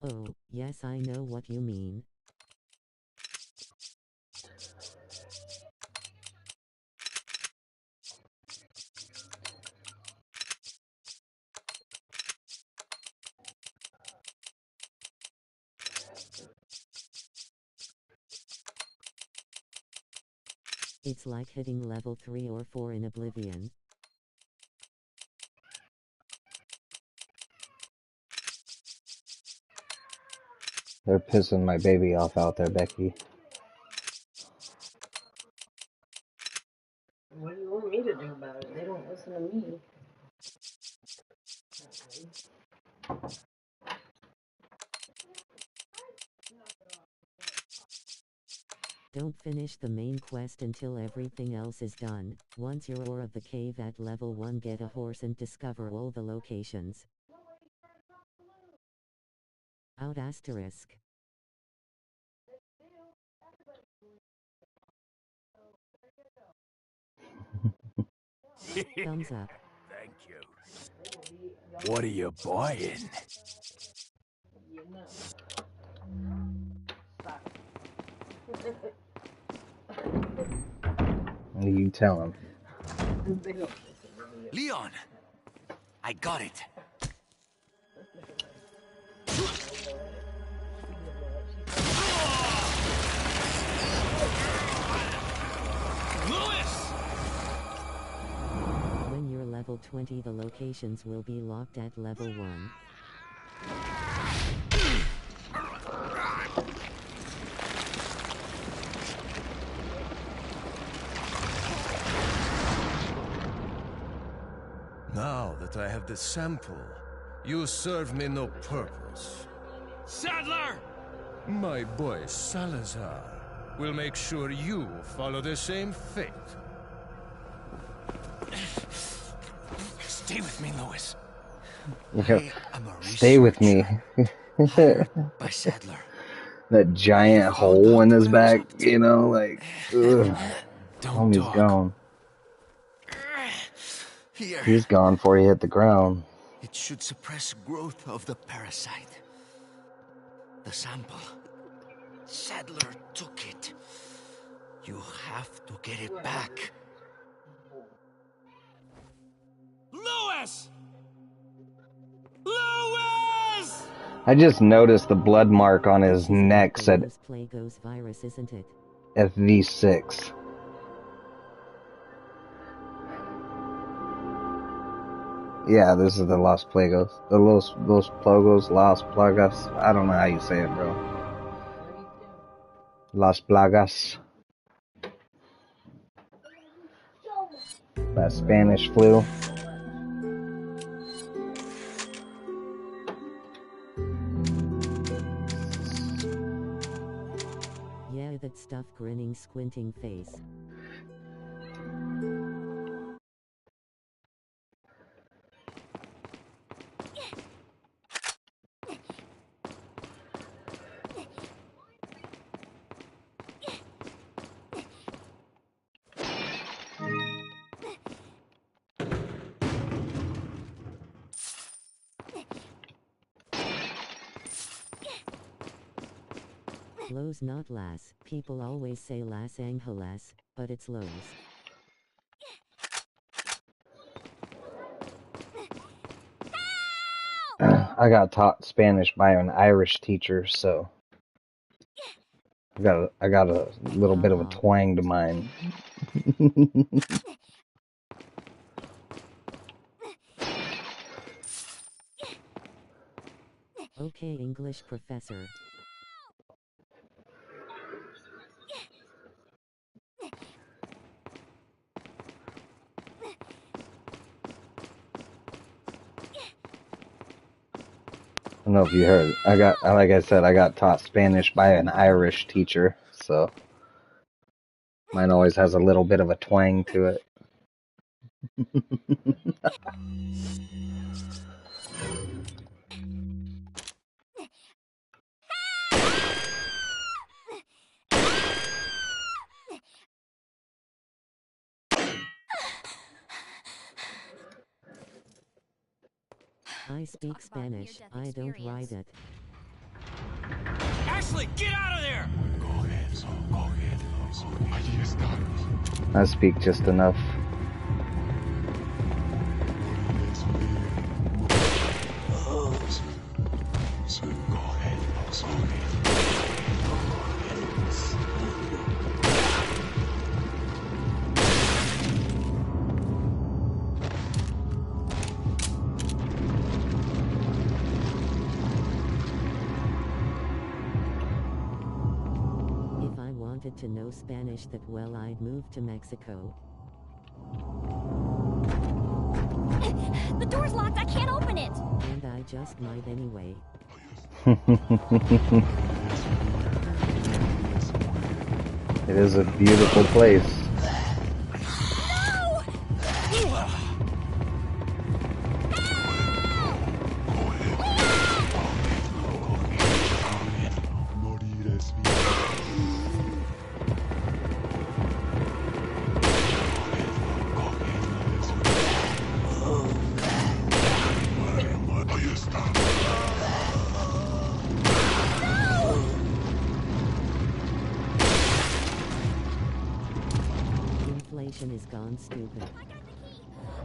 Oh, yes, I know what you mean. It's like hitting level 3 or 4 in Oblivion. They're pissing my baby off out there, Becky. What do you want me to do about it? They don't listen to me. Don't finish the main quest until everything else is done. Once you're out of the cave at level 1, get a horse and discover all the locations. Out asterisk. Thumbs up. Thank you. What are you buying? You know. What do you tell him? They don't listen to me. Leon! I got it. When you're level 20, the locations will be locked at level 1. Now that I have the sample, you serve me no purpose. Sadler! My boy Salazar will make sure you follow the same fate. Stay with me, Louis. Yeah. I am a Stay with me. hired by Sadler. That giant hole in his back, you know, like, ugh. Don't Homie's talk. gone. Here. He's gone before he hit the ground. It should suppress growth of the parasite. The sample. Sadler took it. You have to get it back. Louis! Louis! I just noticed the blood mark on his neck said Plagos virus, isn't it? FV6. Yeah, this is the Los Plagos. The Los Plagos, Las Plagas. I don't know how you say it, bro. Las Plagas. That Spanish flu. Yeah, that stuff, grinning, squinting face. Los, not las. People always say Las Angeles, but it's Los. I got taught Spanish by an Irish teacher, so I got a little bit of a twang to mine. Okay, English professor. I don't know if you heard. Like I said, I got taught Spanish by an Irish teacher, so mine always has a little bit of a twang to it. I speak Spanish, I don't write it. Ashley, get out of there! I speak just enough. If I wanted to know Spanish that well, I'd move to Mexico. The door's locked. I can't open it. And I just might anyway. It is a beautiful place. Civilization is gone stupid.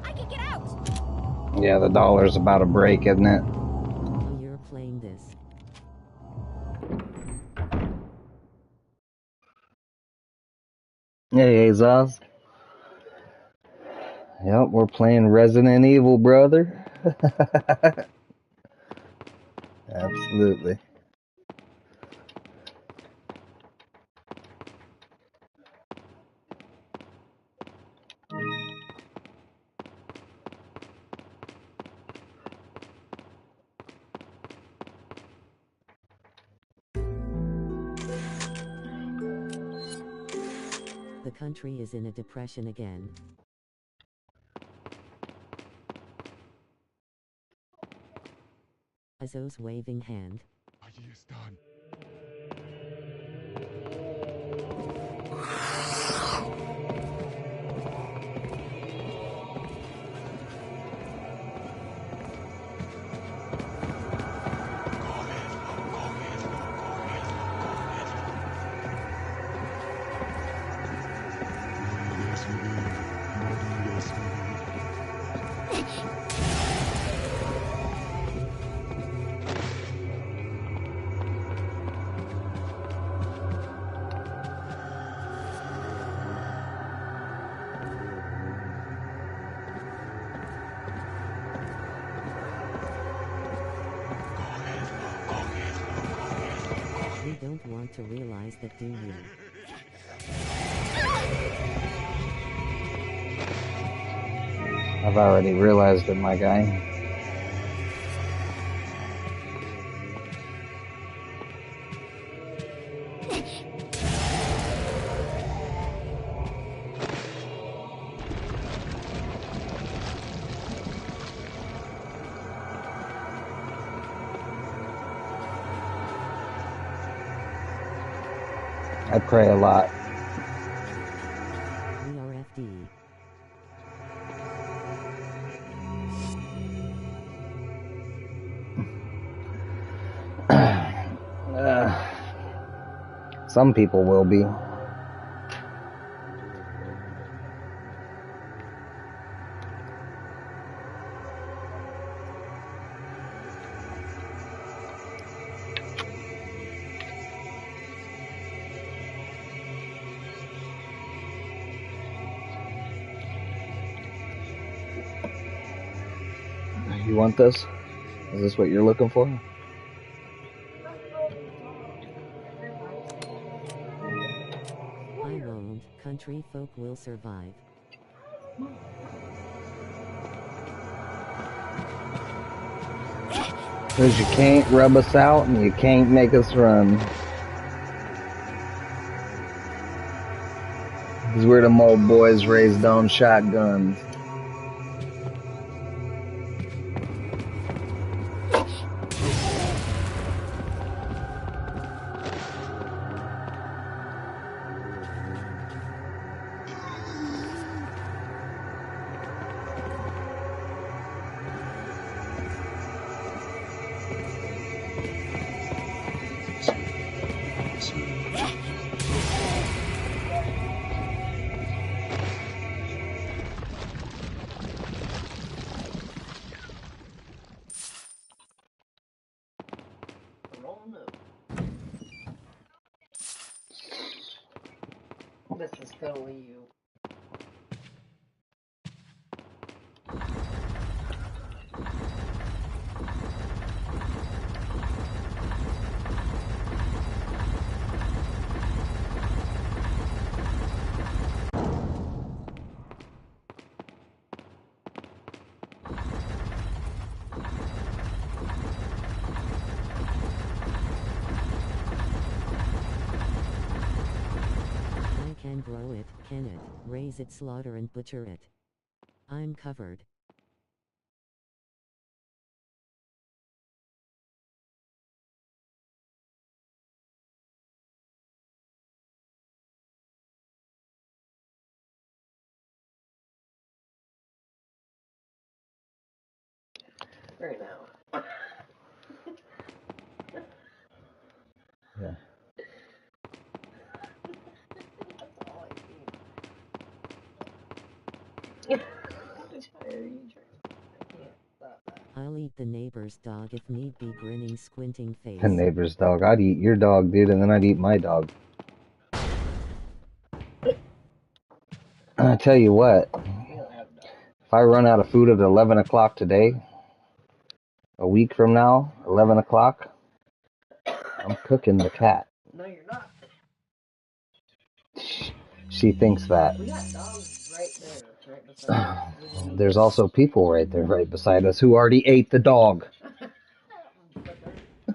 I can get out! Yeah, the dollar's about to break, isn't it? Oh, you're playing this. Hey, Azaz. Yep, we're playing Resident Evil, brother. Absolutely. The country is in a depression again. Azo's waving hand. Allí están. You don't want to realize that, do you? I've already realized it, my guy. I pray a lot. We are FD. Some people will be. You want this? Is this what you're looking for? I won't. Country folk will survive. Because you can't rub us out and you can't make us run. Because we're them old boys raised on shotguns. This is totally you. I can grow it, can it, raise it, slaughter and butcher it. I'm covered. Right now. Yeah. That's all I see. I'll eat the neighbor's dog if need be, grinning, squinting The face. neighbor's dog. I'd eat your dog, dude, and then I'd eat my dog. I tell you what, if I run out of food at 11 o'clock today, a week from now, 11 o'clock, I'm cooking the cat. No, you're not. She thinks that. We got dogs right there, right beside us. There's also people right there, right beside us, who already ate the dog.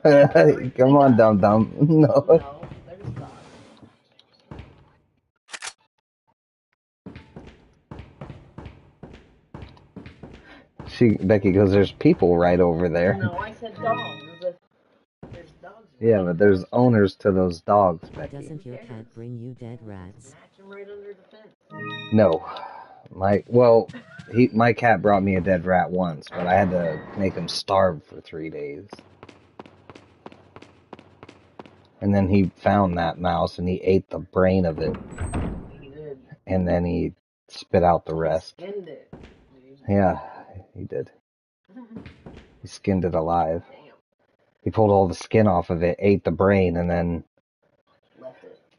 Come on, dum dum. No. No, there's dogs. Becky goes, there's people right over there. No, I said dogs. There's dogs. Yeah, but there's owners to those dogs, Becky. Doesn't your cat bring you dead rats? Right under the fence. No. My cat brought me a dead rat once, but I had to make him starve for 3 days. And then he found that mouse and he ate the brain of it. He did. And then he spit out the rest. He skinned it, dude. Yeah, he did. He skinned it alive. Damn. He pulled all the skin off of it, ate the brain, and then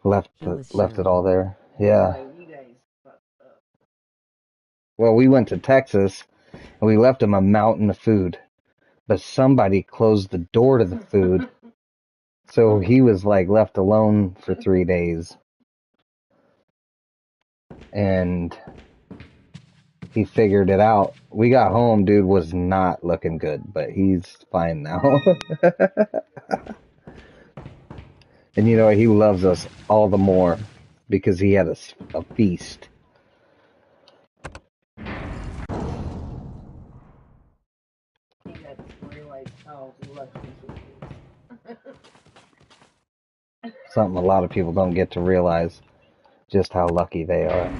left it all there. Yeah. Well, we went to Texas and we left him a mountain of food, but somebody closed the door to the food, so he was like left alone for 3 days. And he figured it out. We got home, dude was not looking good, but he's fine now. And you know, he loves us all the more because he had a feast. He had to realize how lucky he is. Something a lot of people don't get to realize, just how lucky they are.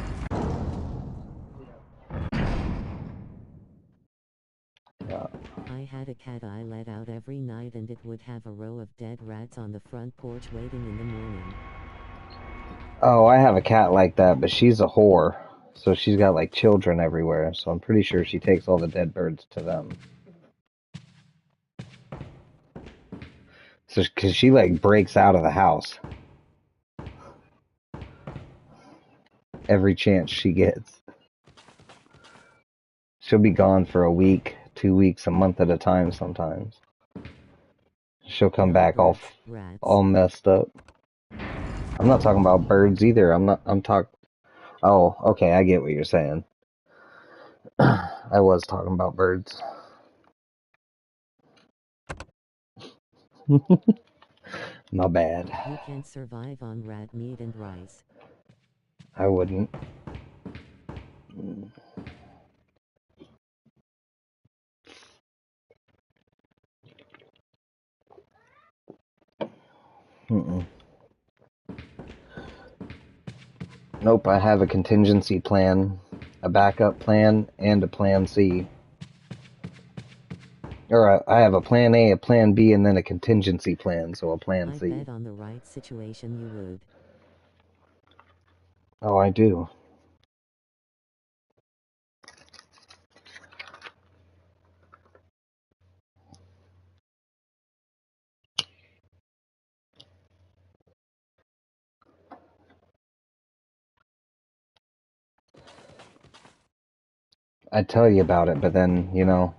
Yeah. I had a cat I let out every night and it would have a row of dead rats on the front porch waiting in the morning. Oh, I have a cat like that, but she's a whore. So she's got like children everywhere, so I'm pretty sure she takes all the dead birds to them. So, cause she like breaks out of the house every chance she gets. She'll be gone for a week, 2 weeks, a month at a time sometimes. She'll come back all messed up. I'm not talking about birds either. Oh, okay, I get what you're saying. I was talking about birds. My bad. You can't survive on rat meat and rice. I wouldn't. Mm-mm. Nope, I have a contingency plan, a backup plan, and a plan C. Or I have a plan A, a plan B, and then a contingency plan, so a plan C. I bet on the right situation you would. Oh, I do. I'd tell you about it, but then, you know,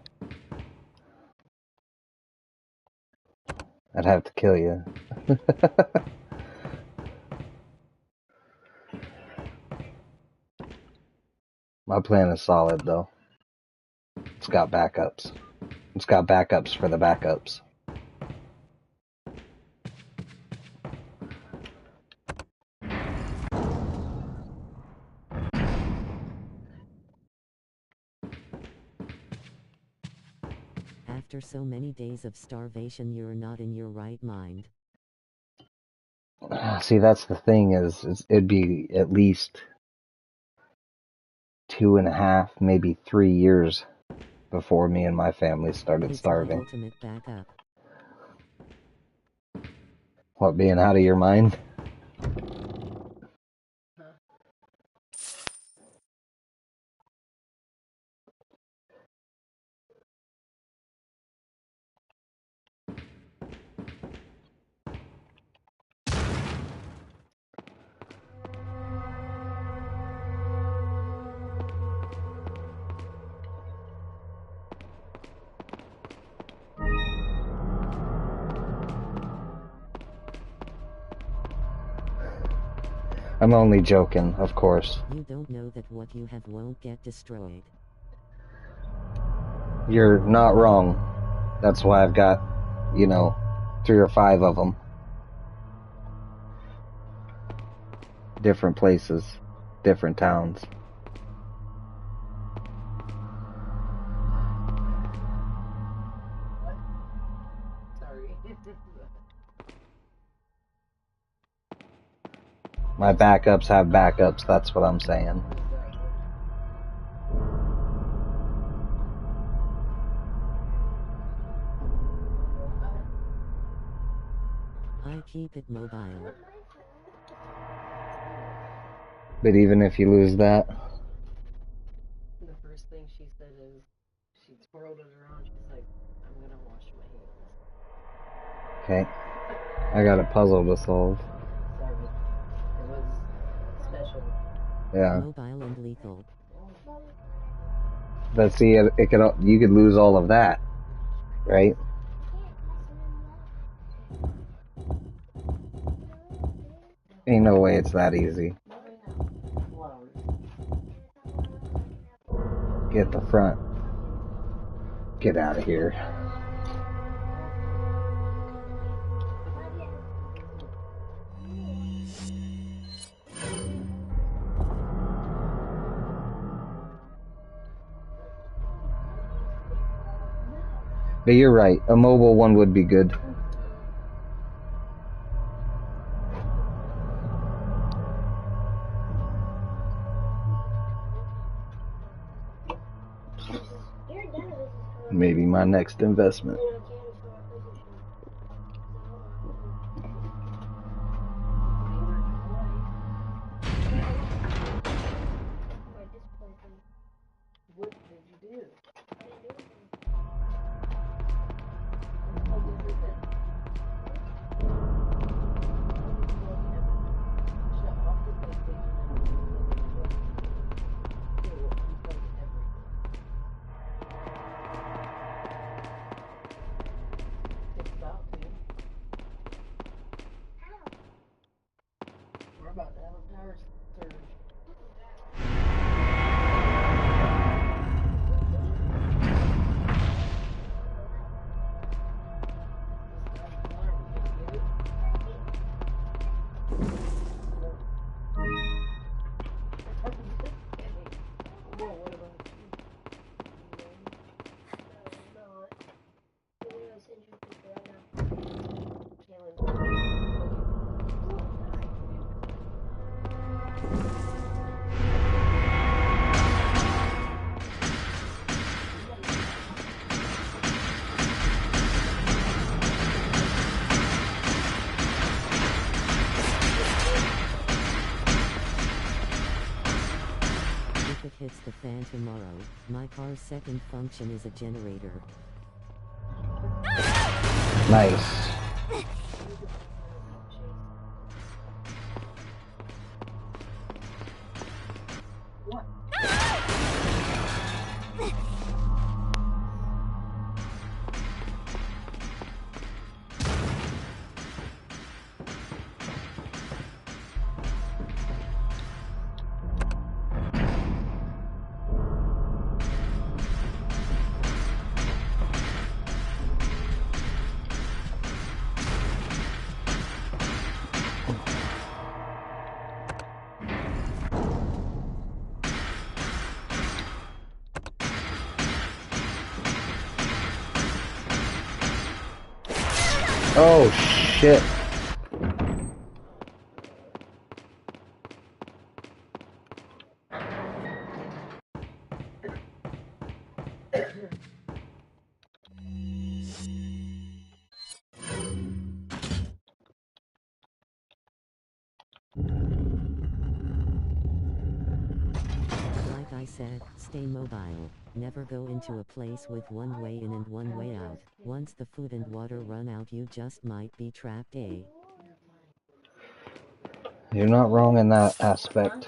I'd have to kill you. My plan is solid, though. It's got backups. It's got backups for the backups. After so many days of starvation, you're not in your right mind. See, that's the thing is it'd be at least 2.5, maybe 3 years before me and my family started starving. It's my ultimate backup. What, being out of your mind? I'm only joking, of course. You don't know that what you have won't get destroyed. You're not wrong. That's why I've got, 3 or 5 of them. Different places, different towns. Sorry. My backups have backups, that's what I'm saying. I keep it mobile. But even if you lose that... The first thing she said is, she twirled it around, she's like, I'm gonna wash my hands. Okay. I got a puzzle to solve. Sorry. It was special. Yeah. Mobile and lethal. But see, you could lose all of that, right? Ain't no way it's that easy. Get the front. Get out of here. But you're right, a mobile one would be good. Maybe my next investment. What did you do? We're about to have a power surge. If it hits the fan tomorrow, my car's second function is a generator. Nice. Oh, shit. Like I said, stay mobile. Never go into a place with one way in and one way out. Once the food and water run out, you just might be trapped, eh? You're not wrong in that aspect.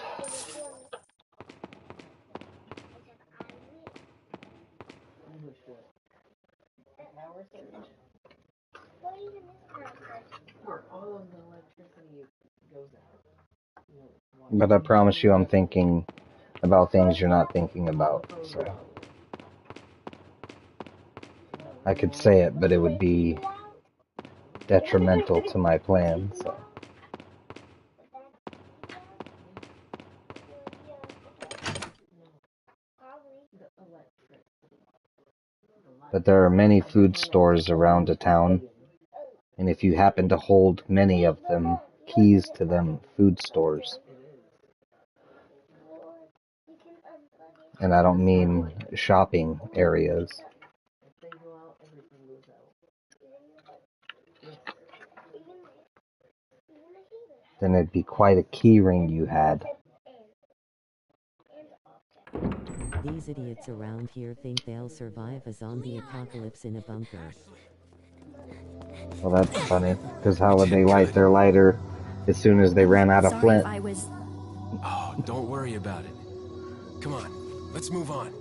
Power surge? Where all of the electricity goes out. But I promise you I'm thinking about things you're not thinking about, so. I could say it, but it would be detrimental to my plan, so. But there are many food stores around a town, and if you happen to hold many of them, keys to them food stores. And I don't mean shopping areas. Then it'd be quite a key ring you had. These idiots around here think they'll survive a zombie apocalypse in a bunker. Well, that's funny, because how would they light their lighter as soon as they ran out of flint? Oh, don't worry about it. Come on, let's move on.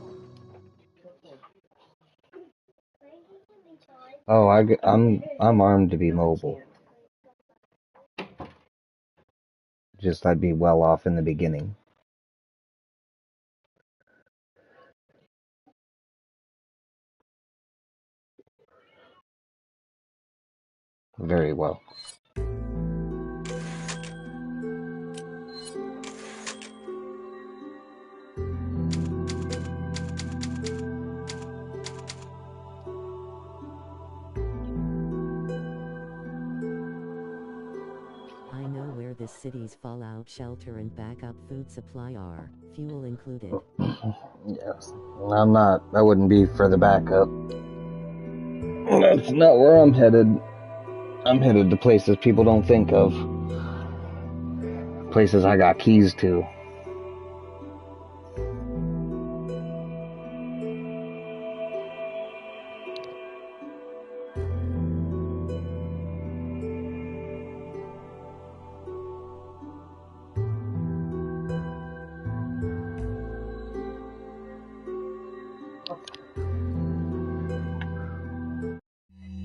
Oh, I'm armed to be mobile. Just I'd be well off in the beginning. Very well. I know where this city's fallout shelter and backup food supply are, fuel included. Yes. I wouldn't be for the backup. That's not where I'm headed. I'm headed to places people don't think of. Places I got keys to.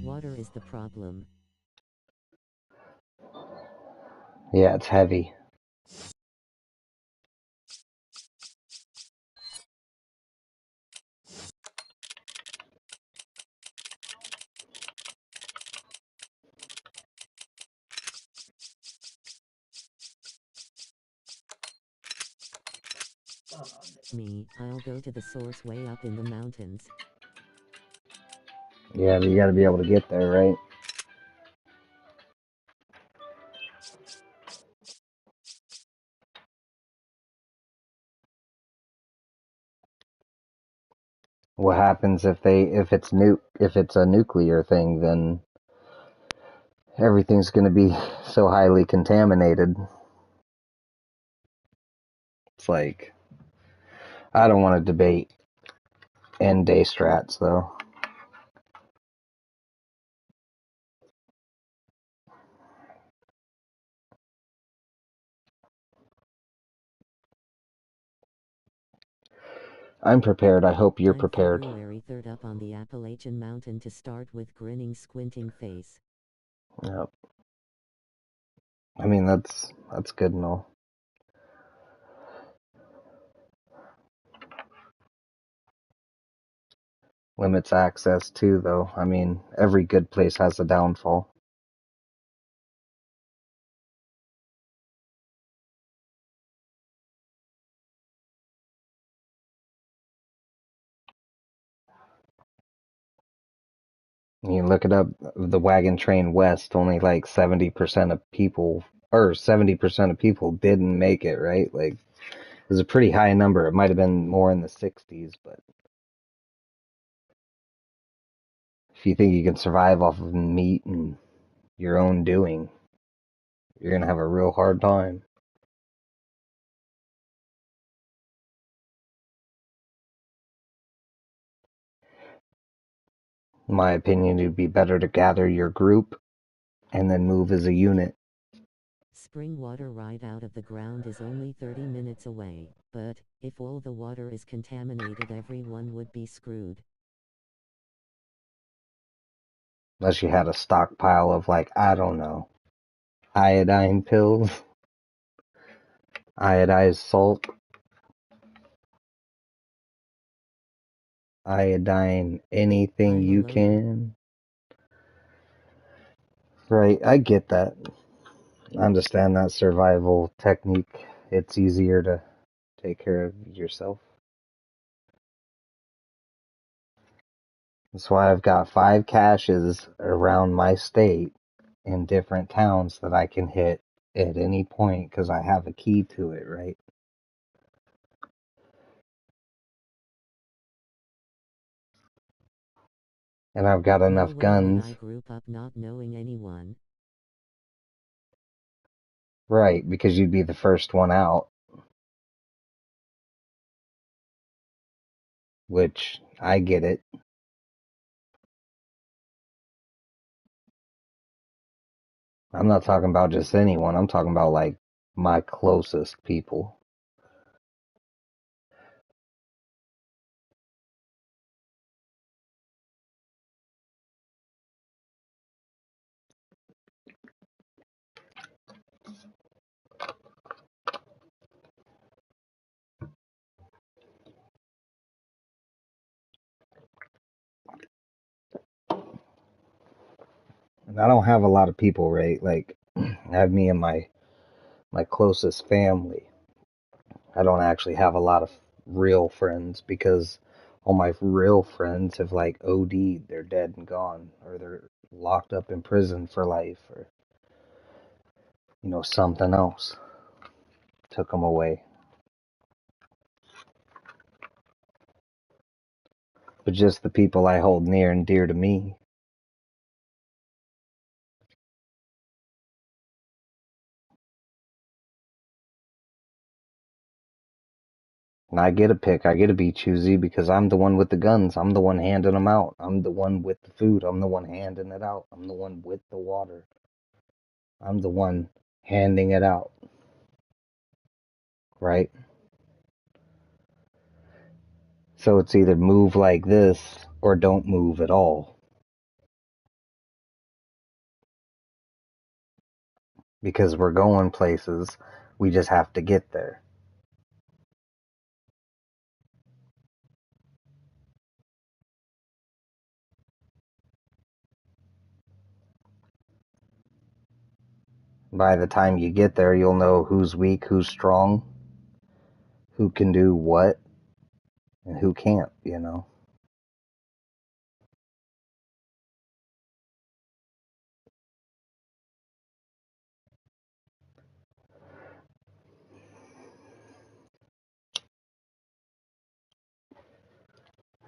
Water is the problem. Yeah, it's heavy. I'll go to the source way up in the mountains. Yeah, but you gotta be able to get there, right? What happens if it's a nuclear thing, then everything's gonna be so highly contaminated. It's like, I don't want to debate end day strats though. I'm prepared. I hope you're prepared. February 3rd up on the Appalachian Mountain to start with grinning, squinting face. Yep. I mean, that's good and all. Limits access too, though. I mean, every good place has a downfall. You look it up, the wagon train west, only like 70% of people, or 70% of people didn't make it, right? Like, it was a pretty high number. It might have been more in the 60s, but if you think you can survive off of meat and your own doing, you're gonna have a real hard time. In my opinion, it'd be better to gather your group and then move as a unit. Spring water right out of the ground is only 30 minutes away, but if all the water is contaminated, everyone would be screwed. Unless you had a stockpile of, like, I don't know, iodine pills. Iodized salt. Iodine anything you can. Right, I get that. I understand that survival technique. It's easier to take care of yourself. That's why I've got 5 caches around my state in different towns that I can hit at any point because I have a key to it, right? And I've got enough No way guns. would I grew up not knowing anyone. Right, because you'd be the first one out. Which, I get it. I'm not talking about just anyone. I'm talking about, like, my closest people. And I don't have a lot of people, right? Like, I have me and my closest family. I don't actually have a lot of real friends because all my real friends have like OD'd. They're dead and gone, or they're locked up in prison for life, or something else took them away. But just the people I hold near and dear to me. And I get to pick. I get to be choosy because I'm the one with the guns. I'm the one handing them out. I'm the one with the food. I'm the one handing it out. I'm the one with the water. I'm the one handing it out. Right? So it's either move like this or don't move at all. Because we're going places. We just have to get there. By the time you get there, you'll know who's weak, who's strong, who can do what, and who can't,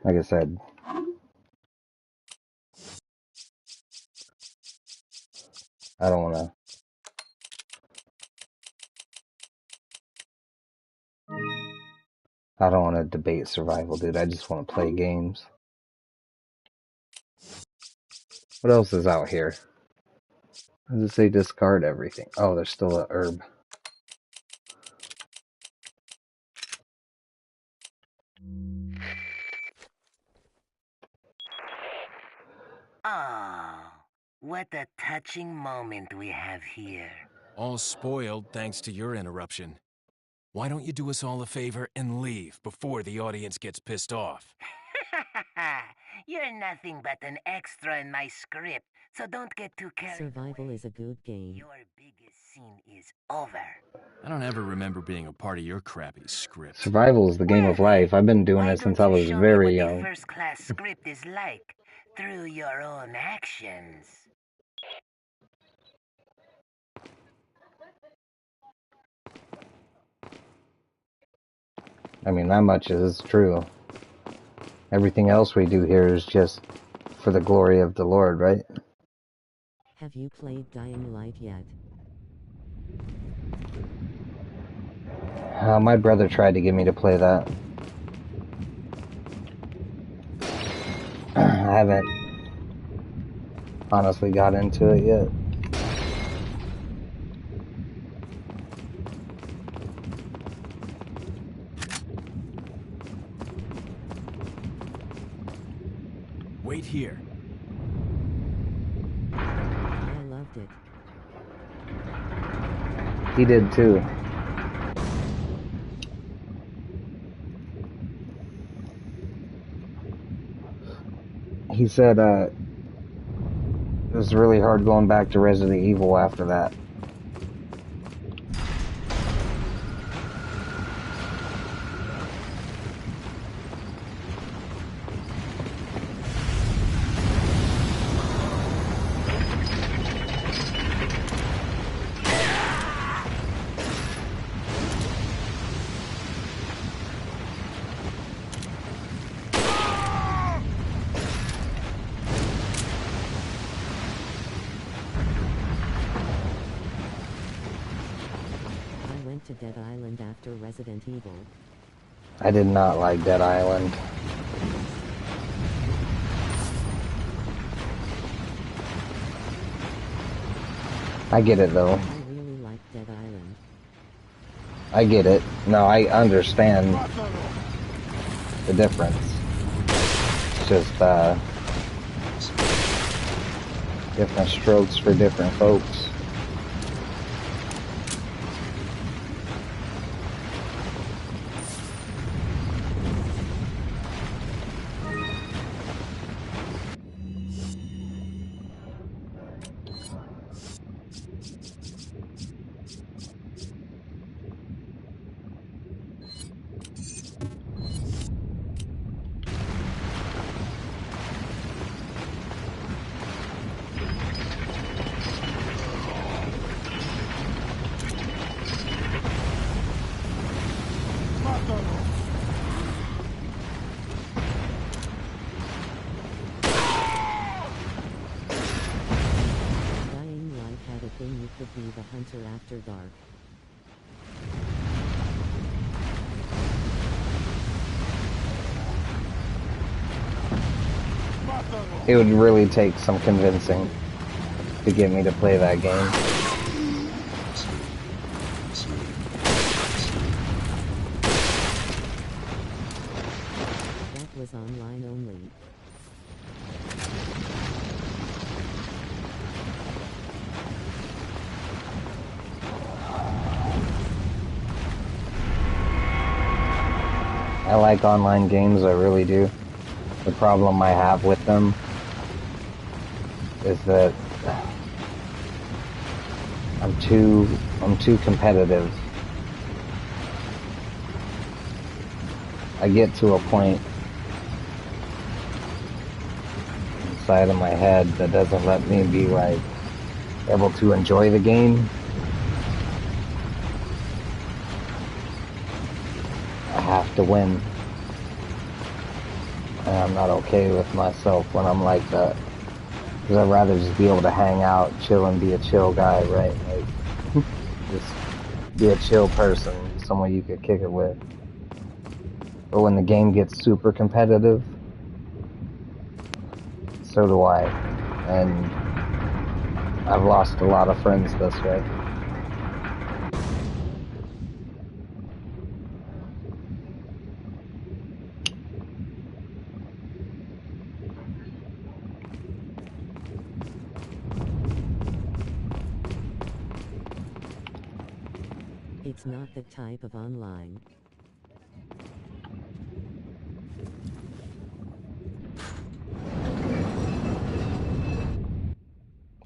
Like I said, I don't want to debate survival, dude. I just want to play games. What else is out here? Does it say discard everything? Oh, there's still a herb. Oh, what a touching moment we have here. All spoiled thanks to your interruption. Why don't you do us all a favor and leave before the audience gets pissed off? You're nothing but an extra in my script, so don't get too carried Survival away. is a good game. Your biggest scene is over. I don't ever remember being a part of your crappy script. Survival is the game of life. I've been doing it since I was very young. First-class script is like through your own actions. I mean, that much is true. Everything else we do here is just for the glory of the Lord, right? Have you played Dying Light yet? My brother tried to get me to play that. I haven't honestly got into it yet. Wait here. I loved it. He did too. he said it was really hard going back to Resident Evil after that. To Dead Island after Resident Evil. I did not like Dead Island. I get it though. I really like Dead Island. I get it. No, I understand the difference. It's just different strokes for different folks. Could be the hunter after dark. It would really take some convincing to get me to play that game. That was online only. I like online games, I really do. The problem I have with them is that I'm too competitive. I get to a point inside of my head that doesn't let me be like able to enjoy the game. I have to win. And I'm not okay with myself when I'm like that. Because I'd rather just be able to hang out, chill, and be a chill guy, right? Like, just be a chill person, someone you could kick it with. But when the game gets super competitive, so do I. And I've lost a lot of friends this way. It's not the type of online.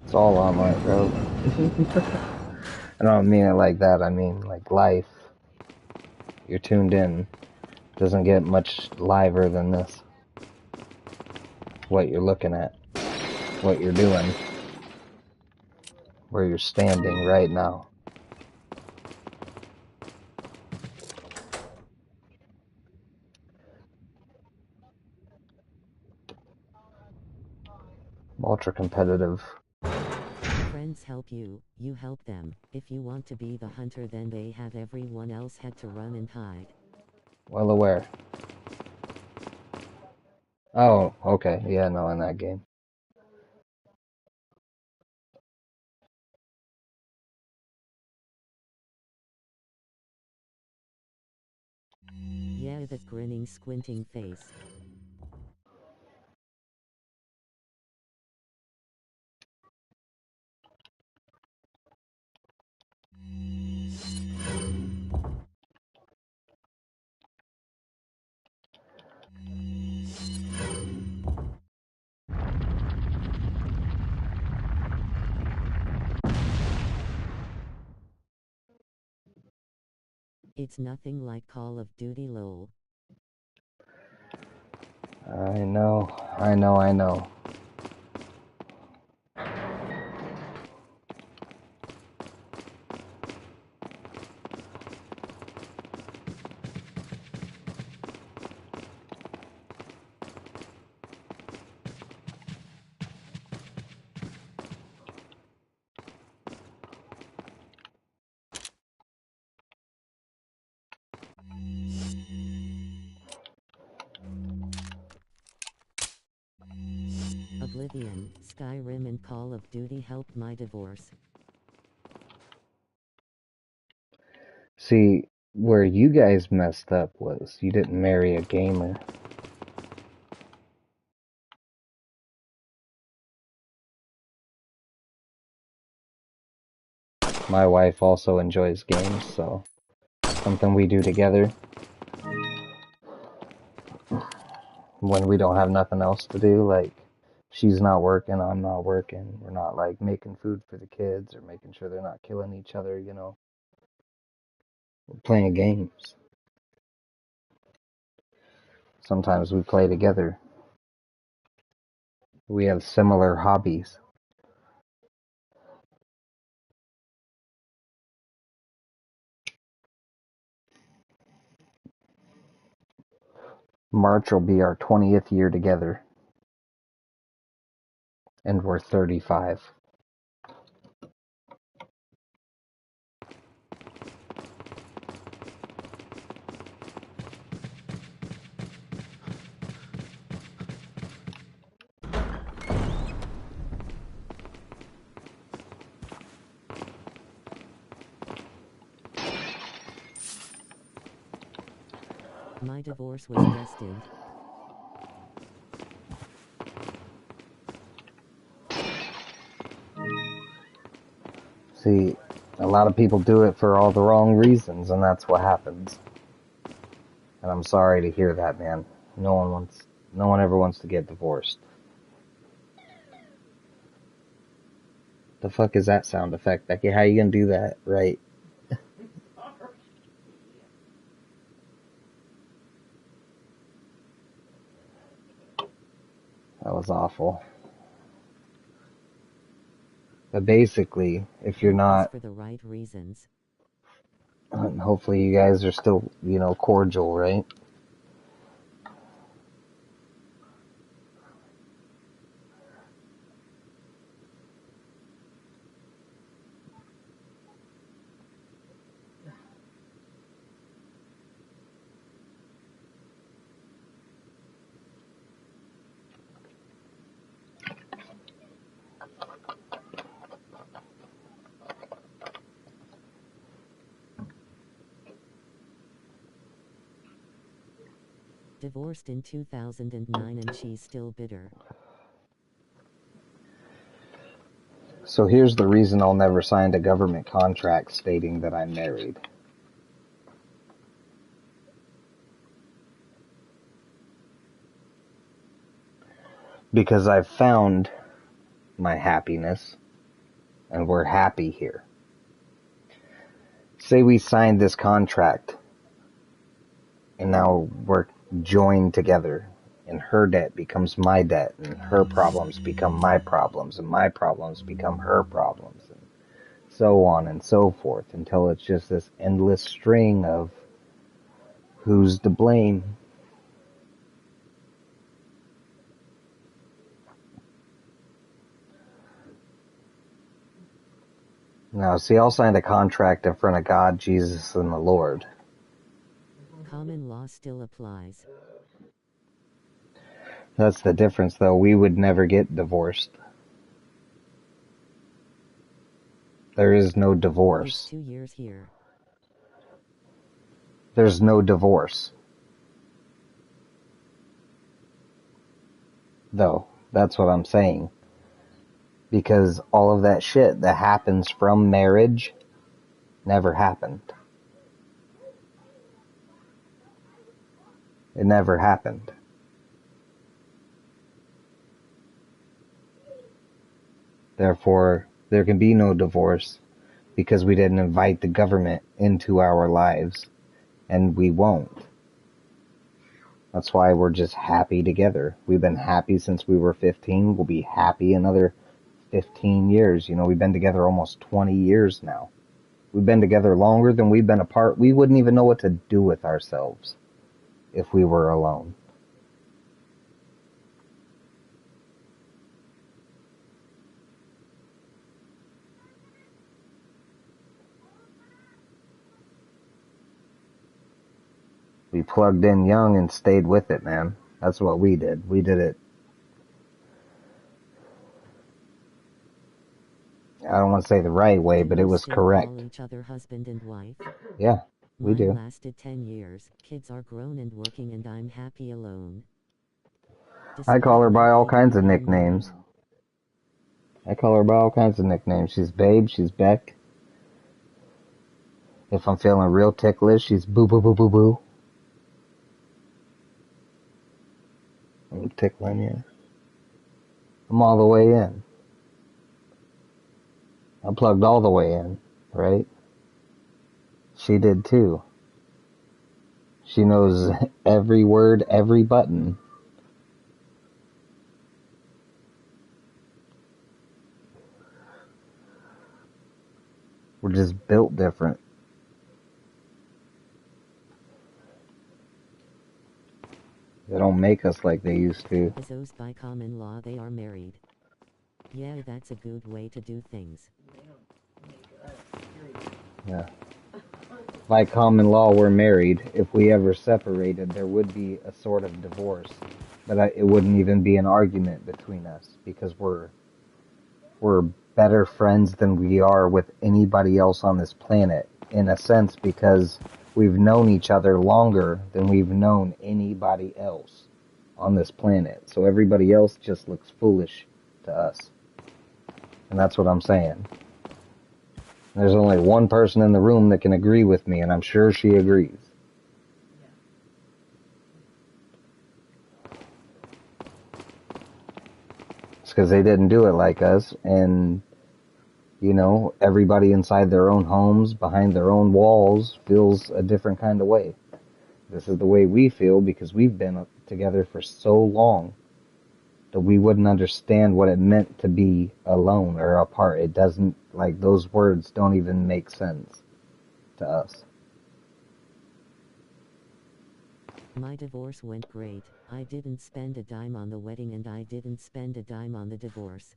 It's all online, bro. I don't mean it like that. I mean like life. You're tuned in. Doesn't get much liver than this. What you're looking at. What you're doing. Where you're standing right now. I'm ultra competitive. Friends help you, you help them. If you want to be the hunter, then they have everyone else had to run and hide. Well aware. Oh, okay. Yeah, no, in that game. Yeah, that grinning, squinting face. It's nothing like Call of Duty lol. I know. Oblivion, Skyrim and Call of Duty helped my divorce. See, where you guys messed up was you didn't marry a gamer. My wife also enjoys games, so something we do together when we don't have nothing else to do. Like, she's not working, I'm not working. We're not like making food for the kids or making sure they're not killing each other, you know. We're playing games. Sometimes we play together. We have similar hobbies. March will be our 20th year together. And we're 35. My divorce was destined. See, a lot of people do it for all the wrong reasons, and that's what happens. And I'm sorry to hear that, man. No one ever wants to get divorced. The fuck is that sound effect, Becky? How you gonna do that, right? That was awful. But basically, if you're not, for the right reasons. Hopefully you guys are still, cordial, right? Divorced in 2009 and she's still bitter. So here's the reason I'll never sign a government contract stating that I'm married. Because I've found my happiness, and we're happy here. Say we signed this contract, and now we're joined together, and her debt becomes my debt, and her problems become my problems, and my problems become her problems, and so on and so forth, until it's just this endless string of who's to blame. Now, see, I'll sign a contract in front of God, Jesus, and the Lord. Common law still applies. That's the difference, though. We would never get divorced. There is no divorce. It's 2 years here. There's no divorce. Though, that's what I'm saying. Because all of that shit that happens from marriage never happened. It never happened. Therefore, there can be no divorce because we didn't invite the government into our lives And we won't. That's why we're just happy together. We've been happy since we were 15. We'll be happy another 15 years. You know, we've been together almost 20 years now. We've been together longer than we've been apart. We wouldn't even know what to do with ourselves if we were alone. We plugged in young and stayed with it, man. That's what we did. We did it. I don't want to say the right way, but it was still correct. Call each other husband and wife? Yeah, we Mine do. lasted 10 years. Kids are grown and working, and I'm happy alone. I call her by all kinds of Despite nicknames. I call her by all kinds of nicknames. She's Babe, she's Beck. If I'm feeling real ticklish, she's Boo Boo Boo Boo Boo. I'm tickling you. I'm all the way in. I plugged all the way in, right? She did too. She knows every word, every button. We're just built different. They don't make us like they used to. Those by common law they are married. Yeah, that's a good way to do things. Yeah. By common law, we're married. If we ever separated, there would be a sort of divorce. But it wouldn't even be an argument between us because we're better friends than we are with anybody else on this planet, in a sense, because we've known each other longer than we've known anybody else on this planet. So everybody else just looks foolish to us. And that's what I'm saying. There's only one person in the room that can agree with me, and I'm sure she agrees. It's because they didn't do it like us, and, you know, everybody inside their own homes, behind their own walls, feels a different kind of way. This is the way we feel because we've been together for so long that we wouldn't understand what it meant to be alone or apart. It doesn't, like, those words don't even make sense to us. My divorce went great. I didn't spend a dime on the wedding, and I didn't spend a dime on the divorce.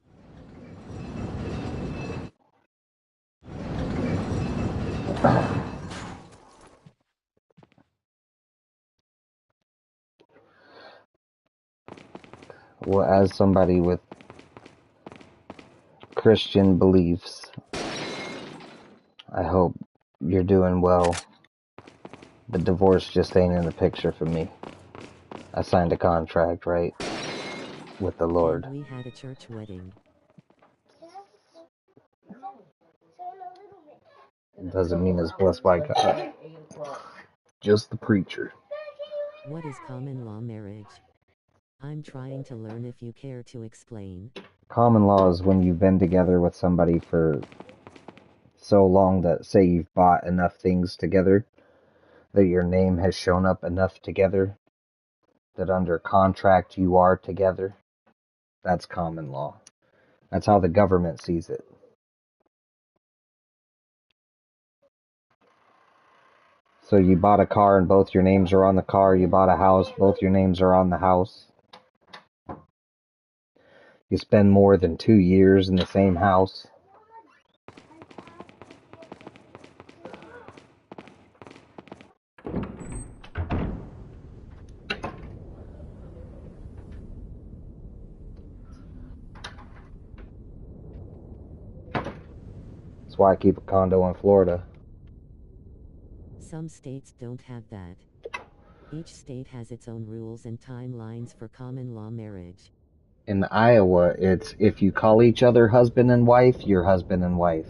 Well, as somebody with Christian beliefs, I hope you're doing well. The divorce just ain't in the picture for me. I signed a contract, right? With the Lord. And we had a church wedding. It doesn't mean it's blessed by God. Just the preacher. What is common law marriage? I'm trying to learn, if you care to explain. Common law is when you've been together with somebody for so long that, say, you've bought enough things together, that your name has shown up enough together, that under contract you are together. That's common law. That's how the government sees it. So you bought a car and both your names are on the car. You bought a house, both your names are on the house. You spend more than 2 years in the same house. That's why I keep a condo in Florida. Some states don't have that. Each state has its own rules and timelines for common law marriage. In Iowa, it's if you call each other husband and wife, you're husband and wife.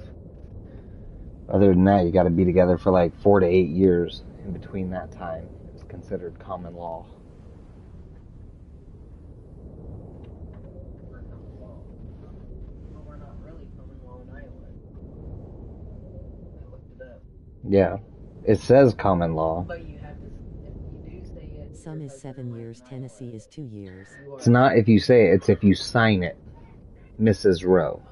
Other than that, you got to be together for like 4 to 8 years. In between that time, it's considered common law. We're not really common law in Iowa. I looked it up. Yeah, It says common law. But you have to, if you do say it. Some is 7 years, Tennessee is 2 years. It's not if you say it, it's if you sign it. Mrs. Rowe.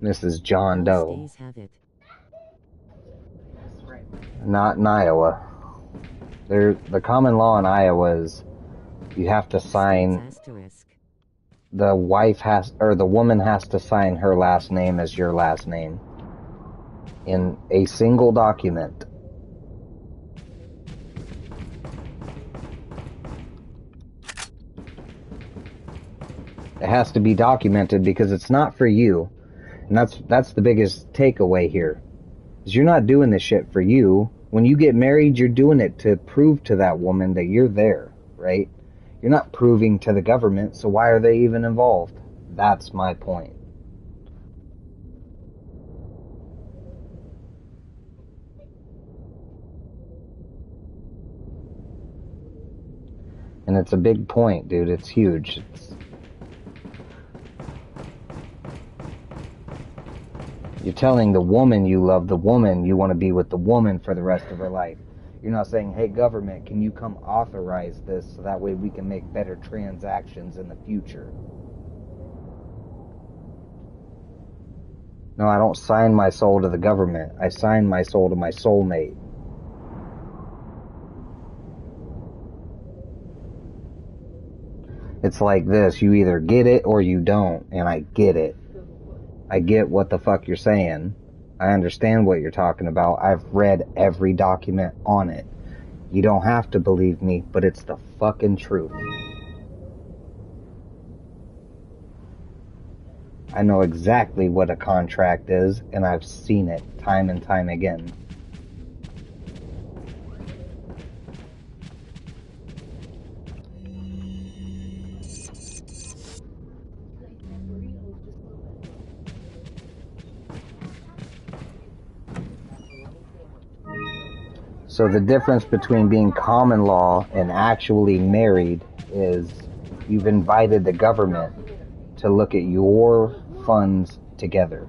Mrs. John All Doe. states have it. Not in Iowa. The common law in Iowa is you have to sign. The wife has, or the woman has to sign her last name as your last name in a single document. It has to be documented because it's not for you. And that's the biggest takeaway here. Is you're not doing this shit for you. When you get married, you're doing it to prove to that woman that you're there, right? You're not proving to the government, so why are they even involved? That's my point. And it's a big point, dude. It's huge. You're telling the woman you love the woman, you want to be with the woman for the rest of her life. You're not saying, hey, government, can you come authorize this so that way we can make better transactions in the future? No, I don't sign my soul to the government. I sign my soul to my soulmate. It's like this. You either get it or you don't. And I get it. I get what the fuck you're saying. I understand what you're talking about. I've read every document on it. You don't have to believe me, but it's the fucking truth. I know exactly what a contract is, and I've seen it time and time again. So the difference between being common law and actually married is you've invited the government to look at your funds together.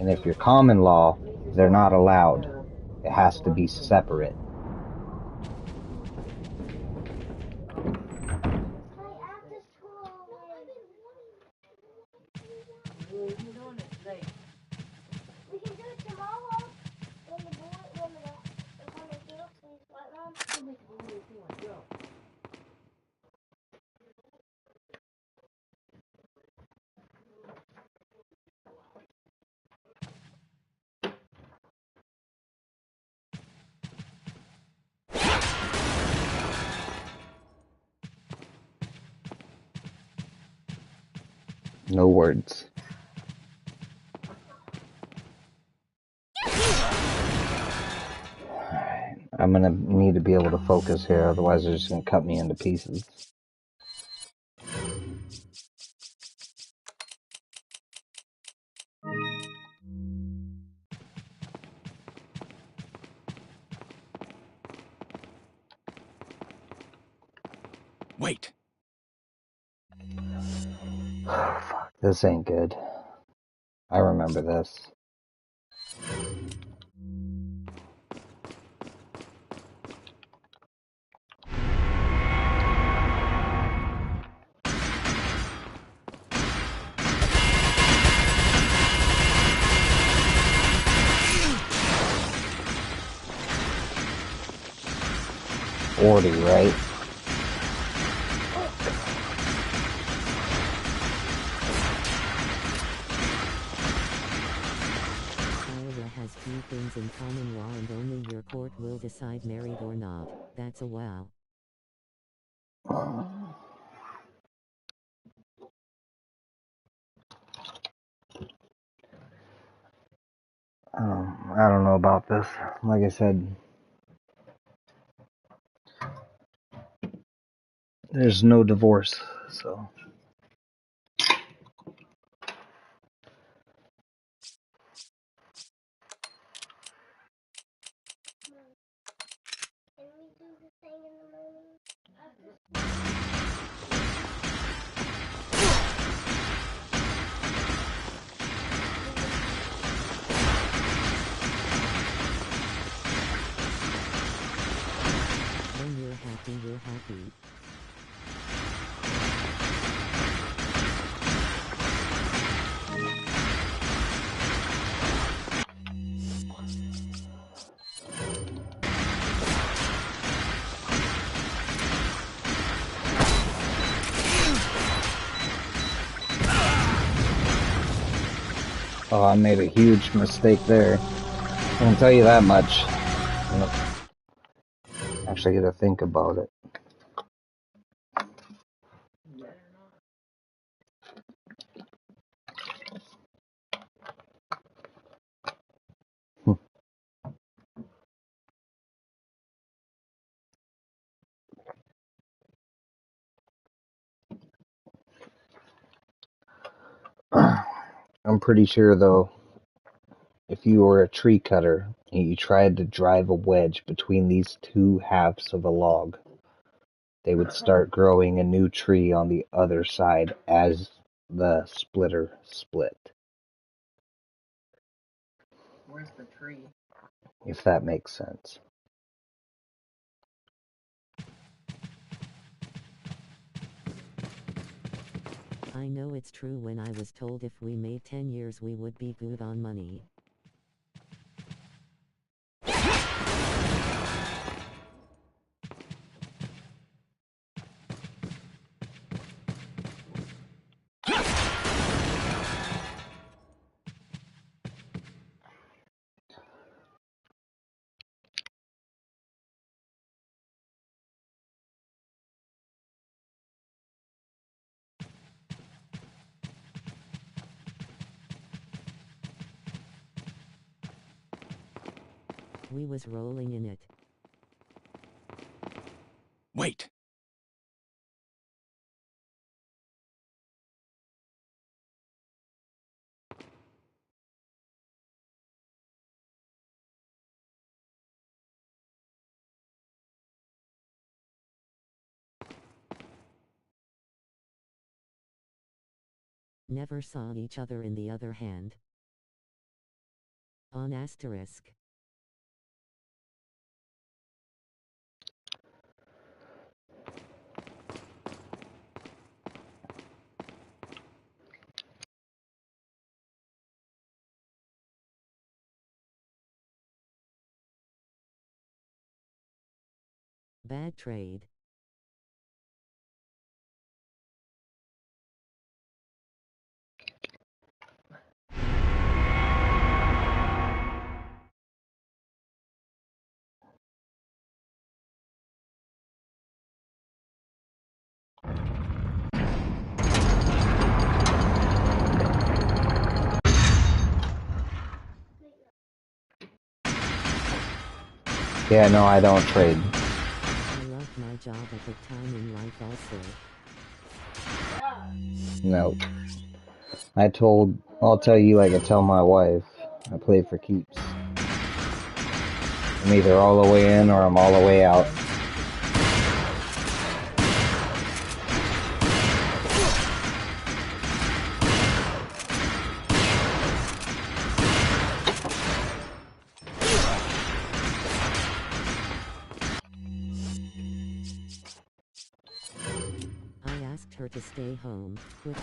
And if you're common law, they're not allowed. It has to be separate. No words. Alright, I'm gonna need to be able to focus here, otherwise they're just gonna cut me into pieces. Wait. Fuck, this ain't good. I remember this. $40, right? Iowa has few things in common law and only your court will decide married or not. That's a wow. I don't know about this. Like I said, there's no divorce, so. Oh, I made a huge mistake there. I can tell you that much. Actually, gotta think about it. I'm pretty sure, though, if you were a tree cutter and you tried to drive a wedge between these two halves of a log, they would start growing a new tree on the other side as the splitter split. Where's the tree? If that makes sense. I know it's true when I was told if we made 10 years we would be good on money. We was rolling in it. Wait! Never saw each other in the other hand. On asterisk. Bad trade. Yeah, no, I don't trade. I loved my job at the time in life also. No. I'll tell you like I tell my wife, I play for keeps. I'm either all the way in or I'm all the way out. I asked her to stay home, quickly.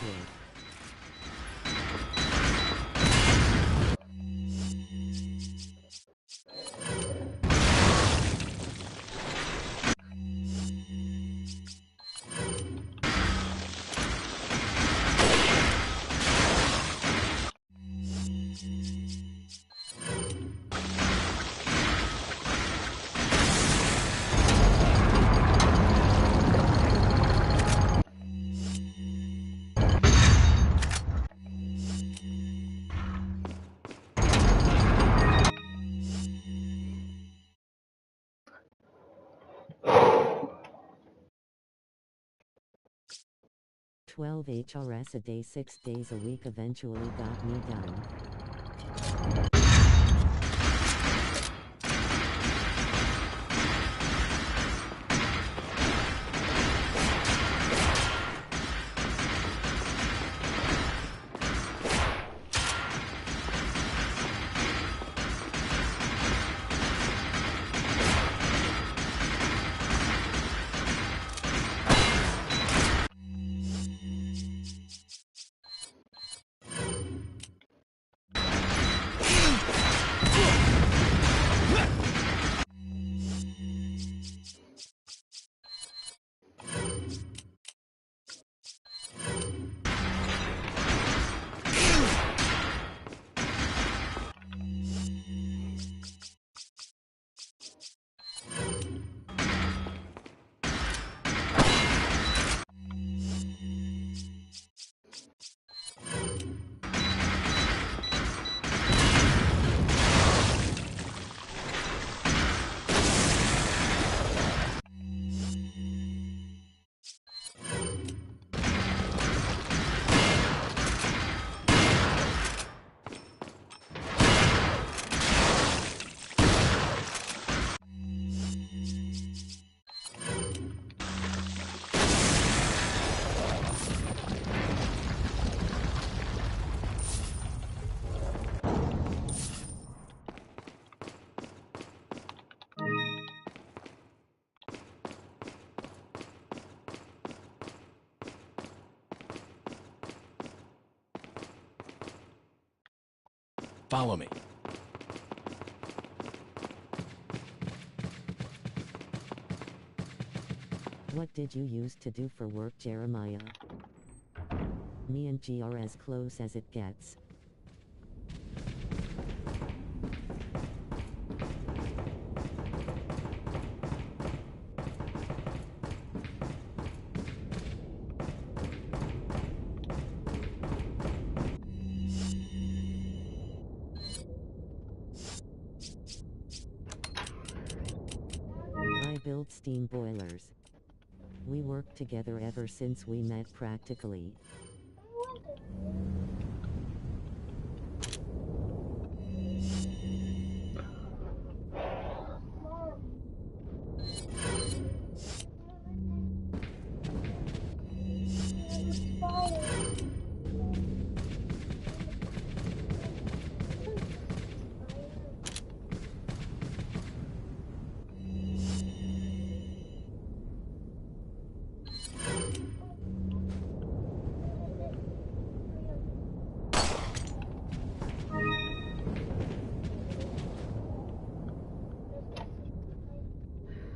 $12 HRS a day 6 days a week eventually got me done. Follow me. What did you used to do for work, Jeremiah? Me and G are as close as it gets. I build steam boilers. We worked together ever since we met practically.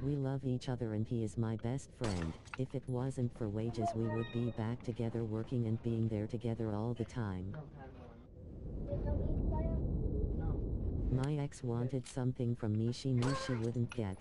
We love each other and he is my best friend. If it wasn't for wages we would be back together working and being there together all the time. My ex wanted something from me she knew she wouldn't get.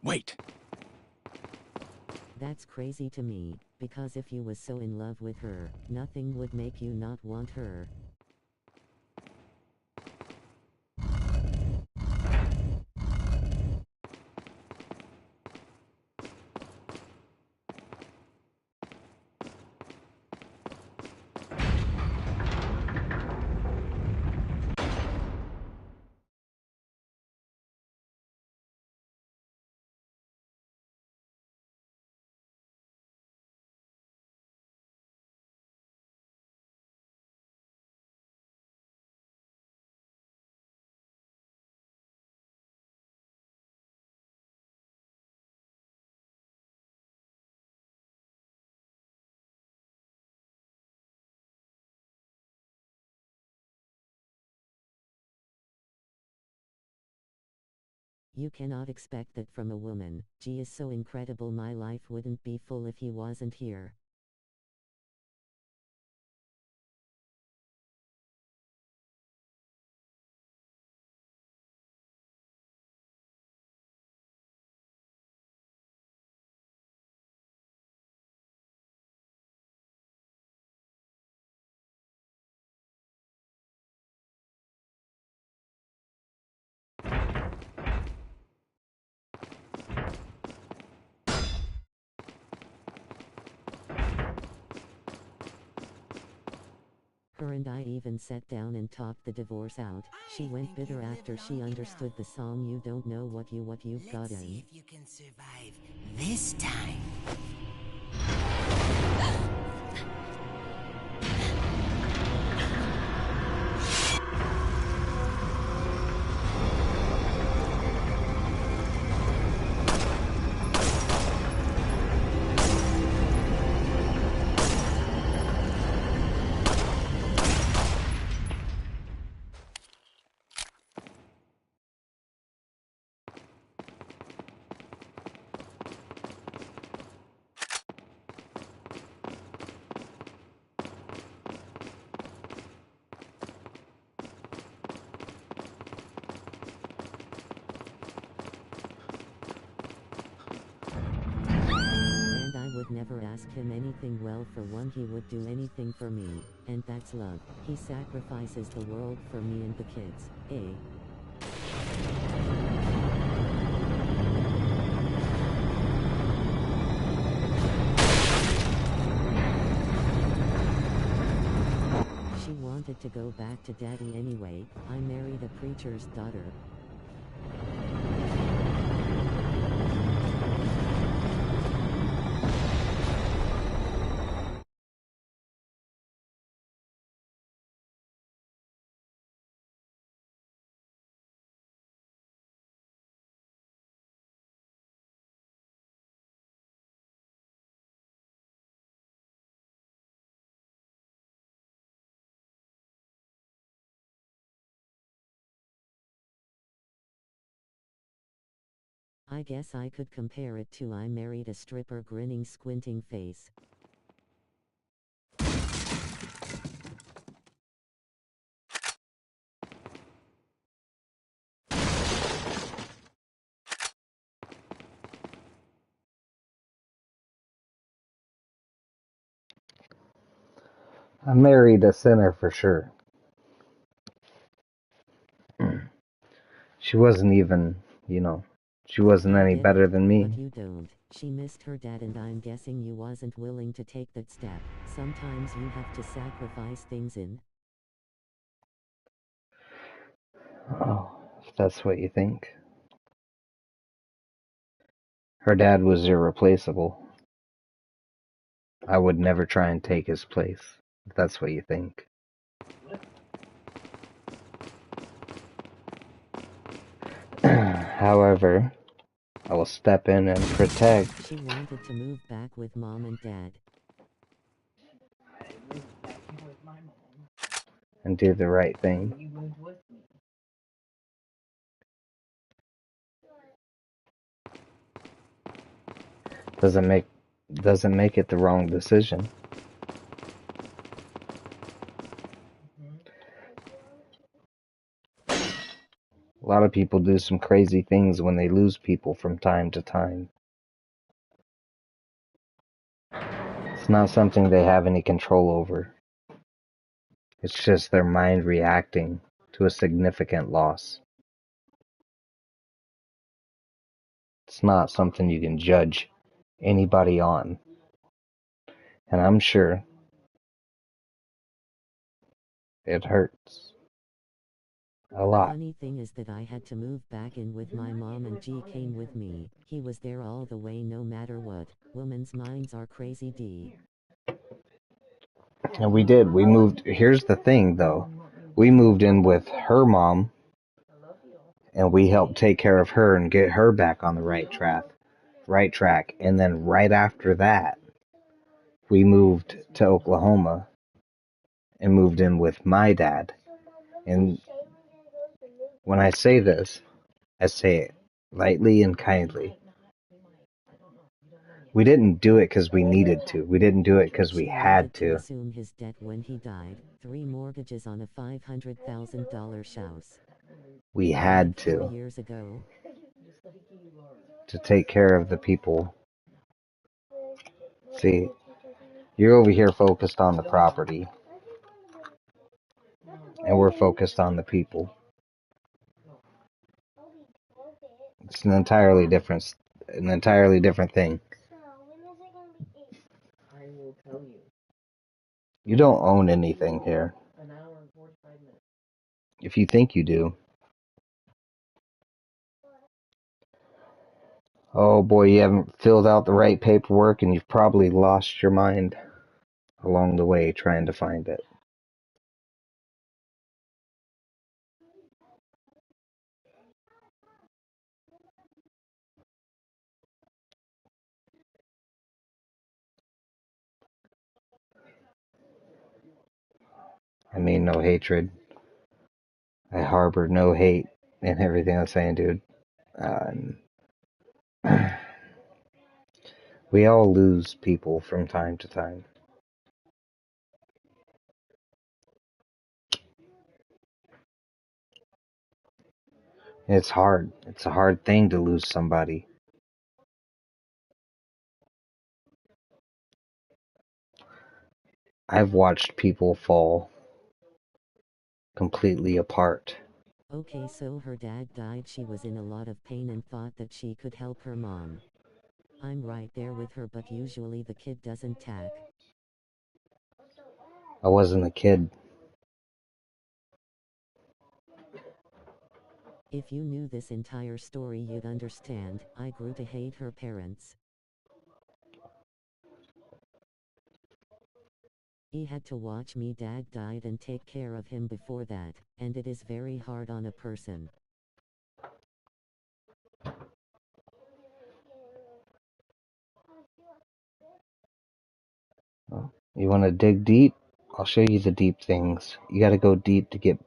Wait! That's crazy to me, because if you was so in love with her, nothing would make you not want her. You cannot expect that from a woman. G is so incredible, my life wouldn't be full if he wasn't here. Her and I even sat down and talked the divorce out. She went bitter after she understood the song "You Don't Know What You've Got Let's see In." if you can survive this time. would never ask him anything. Well, for one, he would do anything for me, and that's love. He sacrifices the world for me and the kids, eh? She wanted to go back to daddy anyway. I married a preacher's daughter. I guess I could compare it to I married a stripper grinning squinting face. I married a sinner for sure. She wasn't even, she wasn't I any get it, better than me. but you don't. She missed her dad and I'm guessing you wasn't willing to take that step. Sometimes you have to sacrifice things in. Oh, if that's what you think. Her dad was irreplaceable. I would never try and take his place, if that's what you think. However, I will step in and protect. She wanted to move back with mom and dad. And do the right thing. Doesn't make it the wrong decision. A lot of people do some crazy things when they lose people from time to time. It's not something they have any control over. It's just their mind reacting to a significant loss. It's not something you can judge anybody on. And I'm sure it hurts a lot. Funny thing is that I had to move back in with my mom and G came with me. He was there all the way no matter what. Women's minds are crazy D. And we did. We moved. Here's the thing, though. We moved in with her mom, and we helped take care of her and get her back on the right track. And then right after that, we moved to Oklahoma and moved in with my dad. And when I say this, I say it lightly and kindly. We didn't do it because we needed to. We didn't do it because we had to to. assume his debt when he died. 3 mortgages on a $500,000 house. We had Like 4 to. years ago. To take care of the people. See, you're over here focused on the property. And we're focused on the people. It's an entirely different thing. I will tell you. You don't own anything here. An hour and 45 minutes. If you think you do. Oh boy, you haven't filled out the right paperwork and you've probably lost your mind along the way trying to find it. I mean no hatred. I harbor no hate in everything I'm saying, dude. We all lose people from time to time. It's hard. It's a hard thing to lose somebody. I've watched people fall completely apart. Okay, so her dad died. She was in a lot of pain and thought that she could help her mom. I'm right there with her, but usually the kid doesn't tack. I wasn't a kid. If you knew this entire story, you'd understand. I grew to hate her parents. He had to watch me. Dad died and take care of him before that, and it is very hard on a person. Well, you want to dig deep? I'll show you the deep things. You got to go deep to get,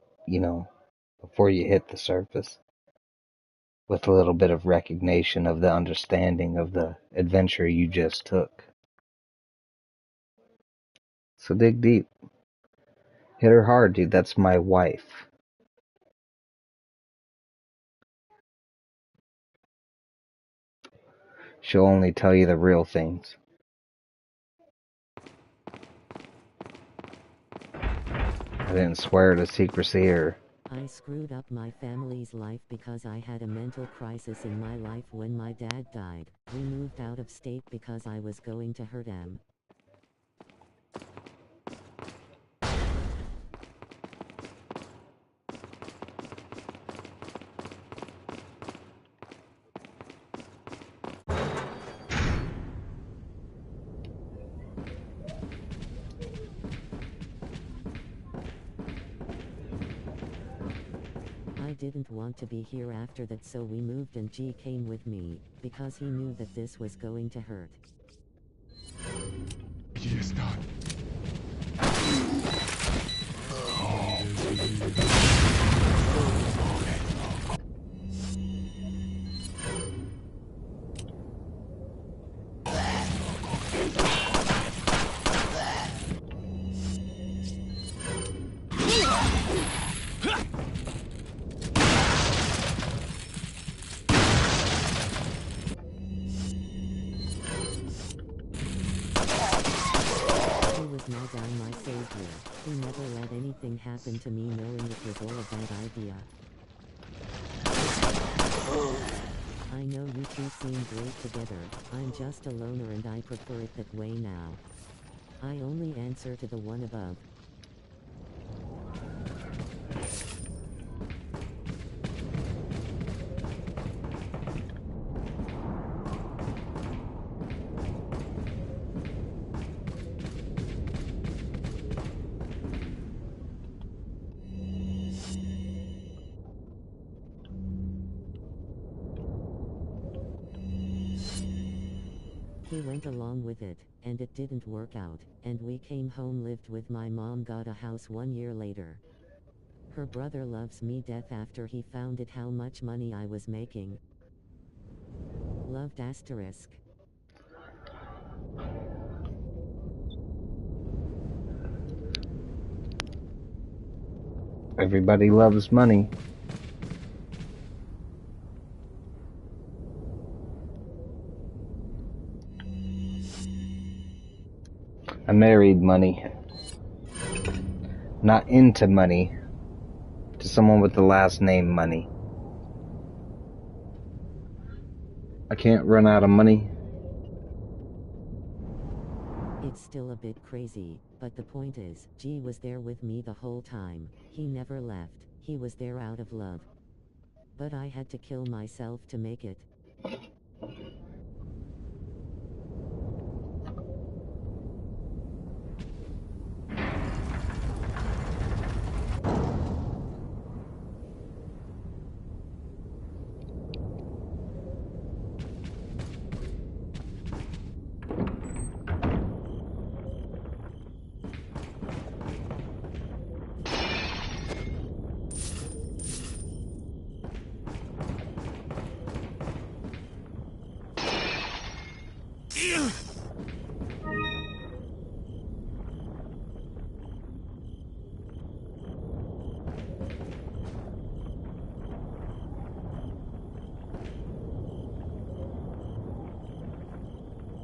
before you hit the surface. With a little bit of recognition of the understanding of the adventure you just took. So dig deep. Hit her hard, dude. That's my wife. She'll only tell you the real things. I didn't swear to secrecy or... I screwed up my family's life because I had a mental crisis in my life when my dad died. We moved out of state because I was going to hurt him. I didn't want to be here after that, so we moved and G came with me, because he knew that this was going to hurt. Aquí está. My guy, my savior. He never let anything happen to me, knowing it was all a bad idea. I know you two seem great together. I'm just a loner and I prefer it that way now. I only answer to the one above. He went along with it, and it didn't work out, and we came home, lived with my mom, got a house 1 year later. Her brother loves me death after he found out how much money I was making. Loved asterisk. Everybody loves money. I married money. Not into money. To someone with the last name Money. I can't run out of money. It's still a bit crazy, but the point is, G was there with me the whole time. He never left. He was there out of love. But I had to kill myself to make it.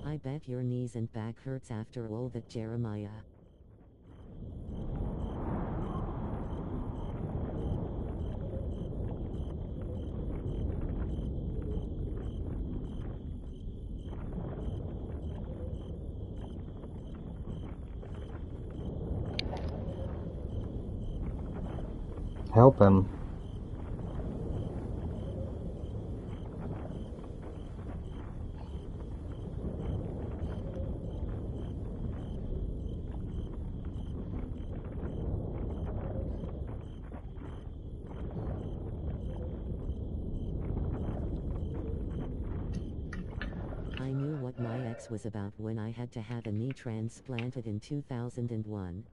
I bet your knees and back hurts after all that, Jeremiah. Help him. I knew what my ex was about when I had to have a knee transplanted in 2001.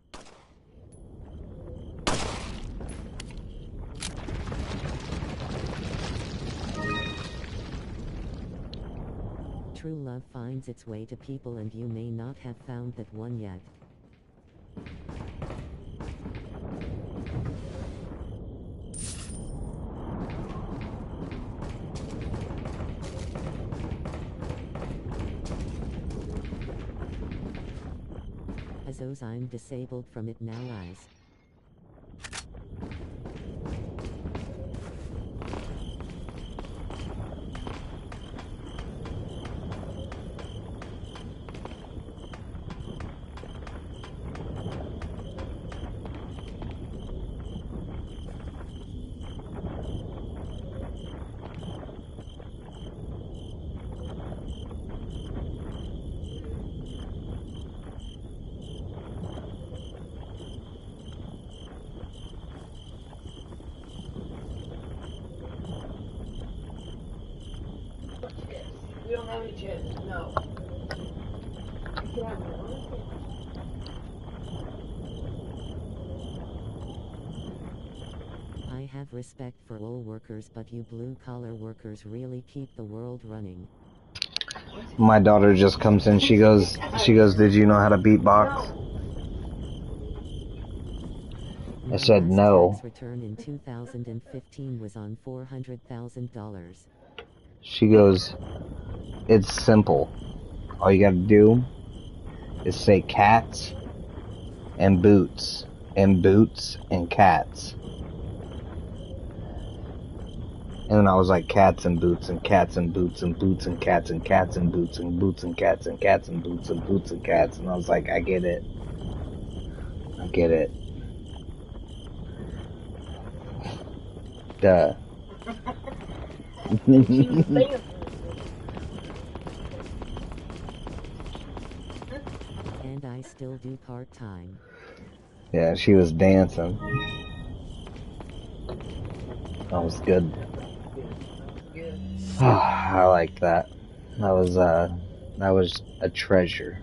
True love finds its way to people, and you may not have found that one yet. As I'm disabled from it now as. We don't have any chips. No. You can have one. I have respect for all workers, but you blue-collar workers really keep the world running. My daughter just comes in, she goes, did you know how to beatbox? I said no. My tax return in 2015 was on $400,000. She goes, it's simple. All you gotta do is say cats and boots and cats. And then I was like, cats and boots and cats and boots and boots and cats and cats and boots and boots and cats and cats and boots and boots and cats. And I was like, I get it. I get it. Duh. And I still do part-time. Yeah, she was dancing. That was good. I liked that. That was a treasure.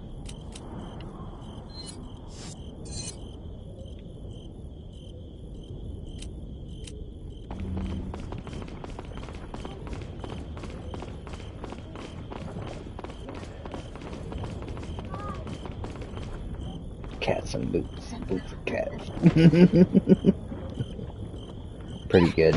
Cats and boots and cats. Pretty good.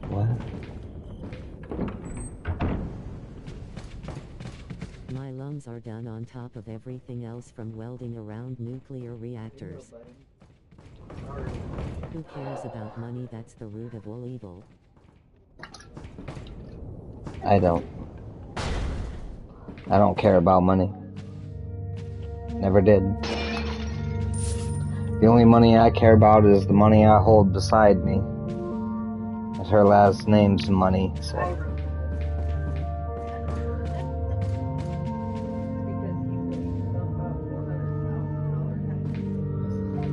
What? My lungs are done on top of everything else from welding around nuclear reactors. Who cares about money? That's the root of all evil. I don't care about money. Never did. The only money I care about is the money I hold beside me. And her last name's Money, so.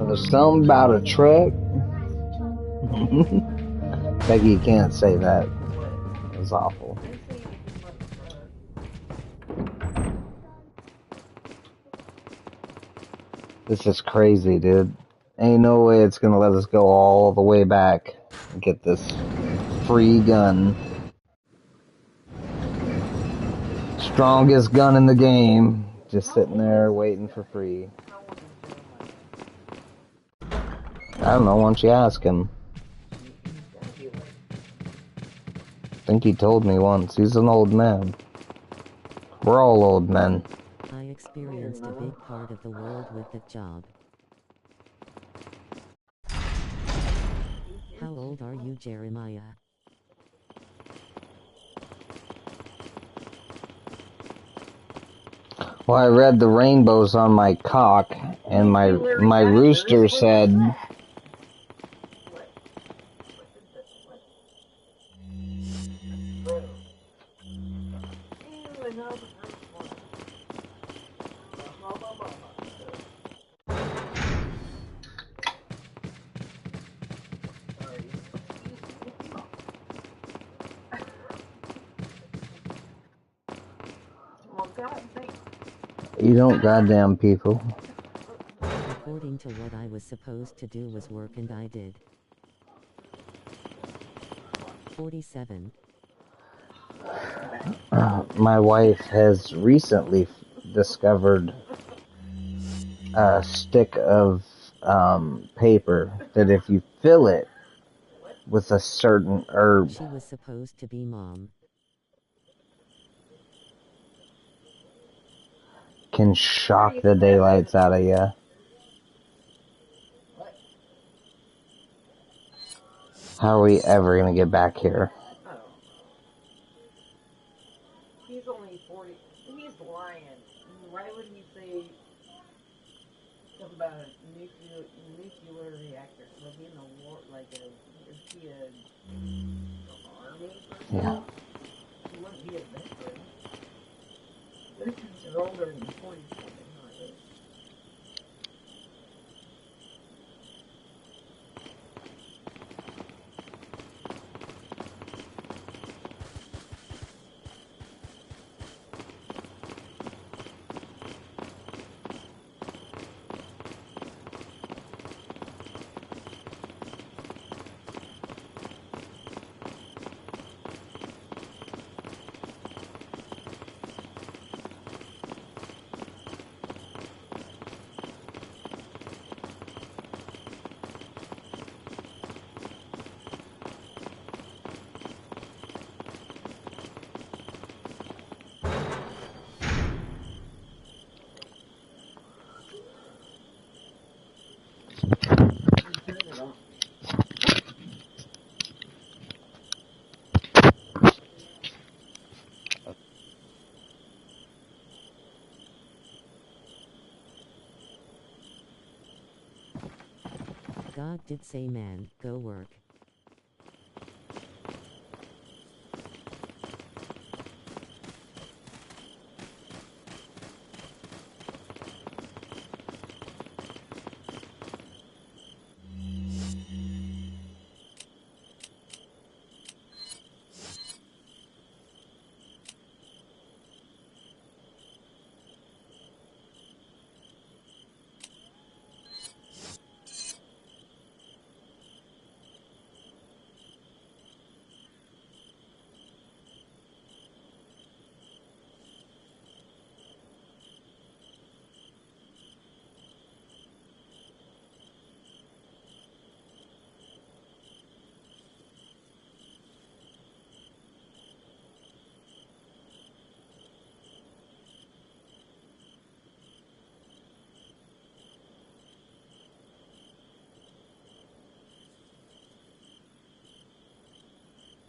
There's something about a truck. Becky, you can't say that. It was awful. This is crazy, dude. Ain't no way it's gonna let us go all the way back and get this free gun. Strongest gun in the game. Just sitting there waiting for free. I don't know, why don't you ask him? I think he told me once. He's an old man. We're all old men. I experienced a big part of the world with that job. old are you, Jeremiah? Well, I read the rainbows on my cock, and my rooster said, "You don't goddamn people." According to what I was supposed to do was work, and I did. 47. My wife has recently discovered a stick of paper that if you fill it with a certain herb, She was supposed to be mom. can shock the daylights out of you. How are we ever gonna get back here? He's only 40. He's lying. Why would he say something about a nuclear reactor? Was he in the war? Like, is he a army person? Yeah. He wouldn't be a veteran. Veterans are older than 40 something, aren't they? God did say, man, go work.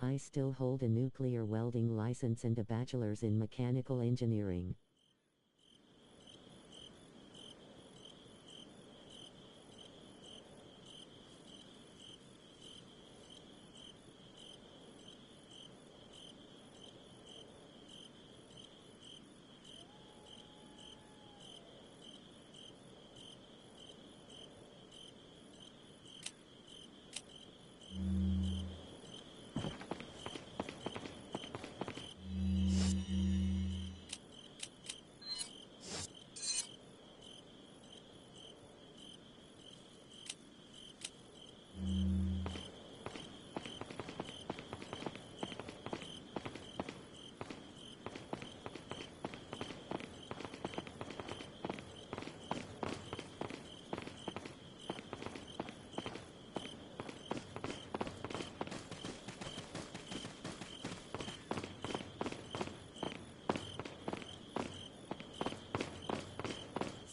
I still hold a nuclear welding license and a bachelor's in mechanical engineering.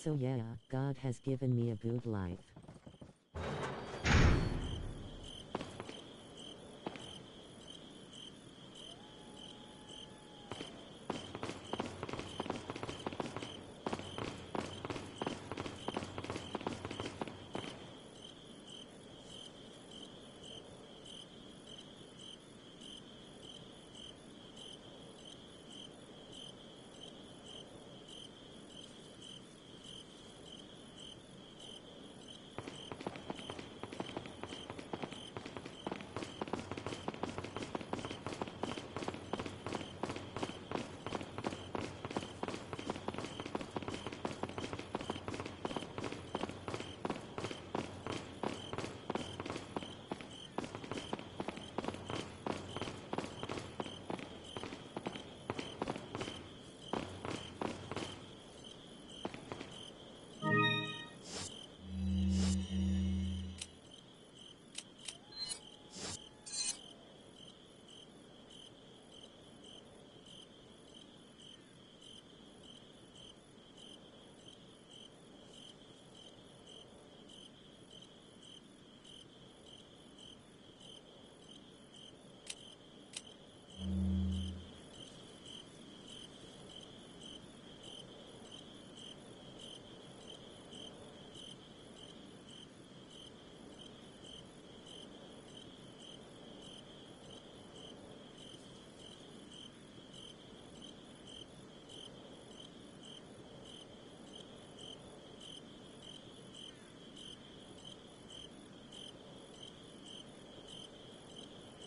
So yeah, God has given me a good life.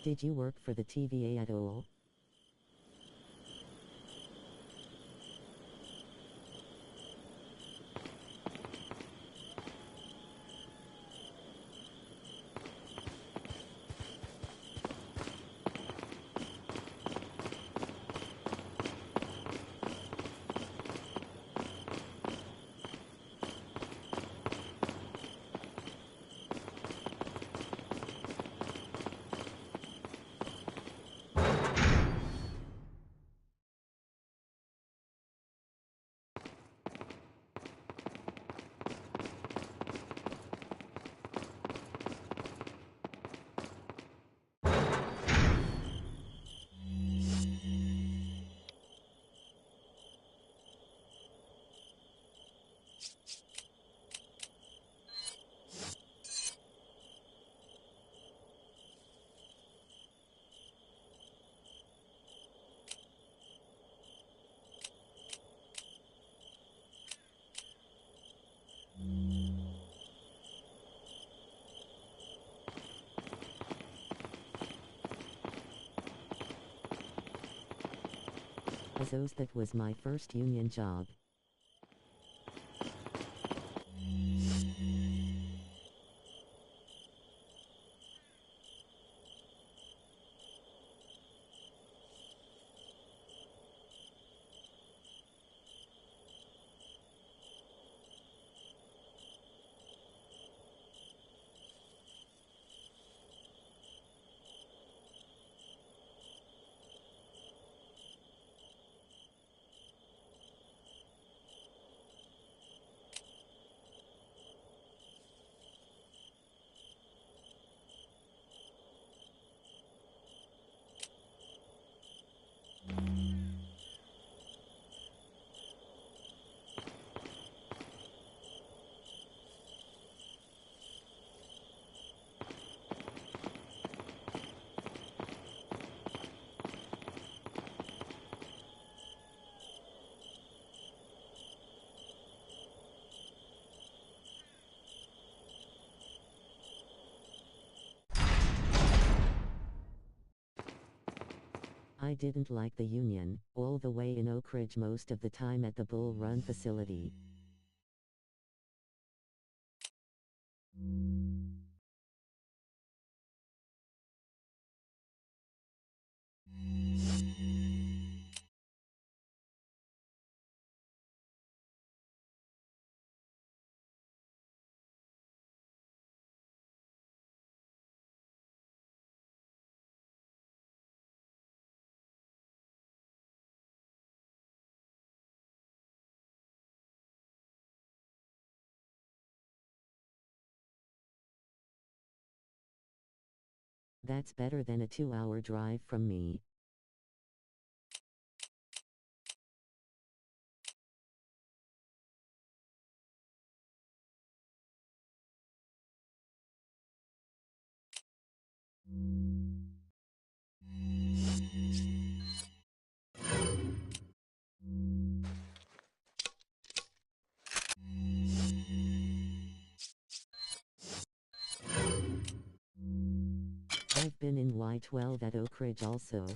Did you work for the TVA at all? Azos, that was my first union job. I didn't like the union, all the way in Oak Ridge most of the time at the Bull Run facility. That's better than a 2-hour drive from me. I've been in Y12 at Oak Ridge also.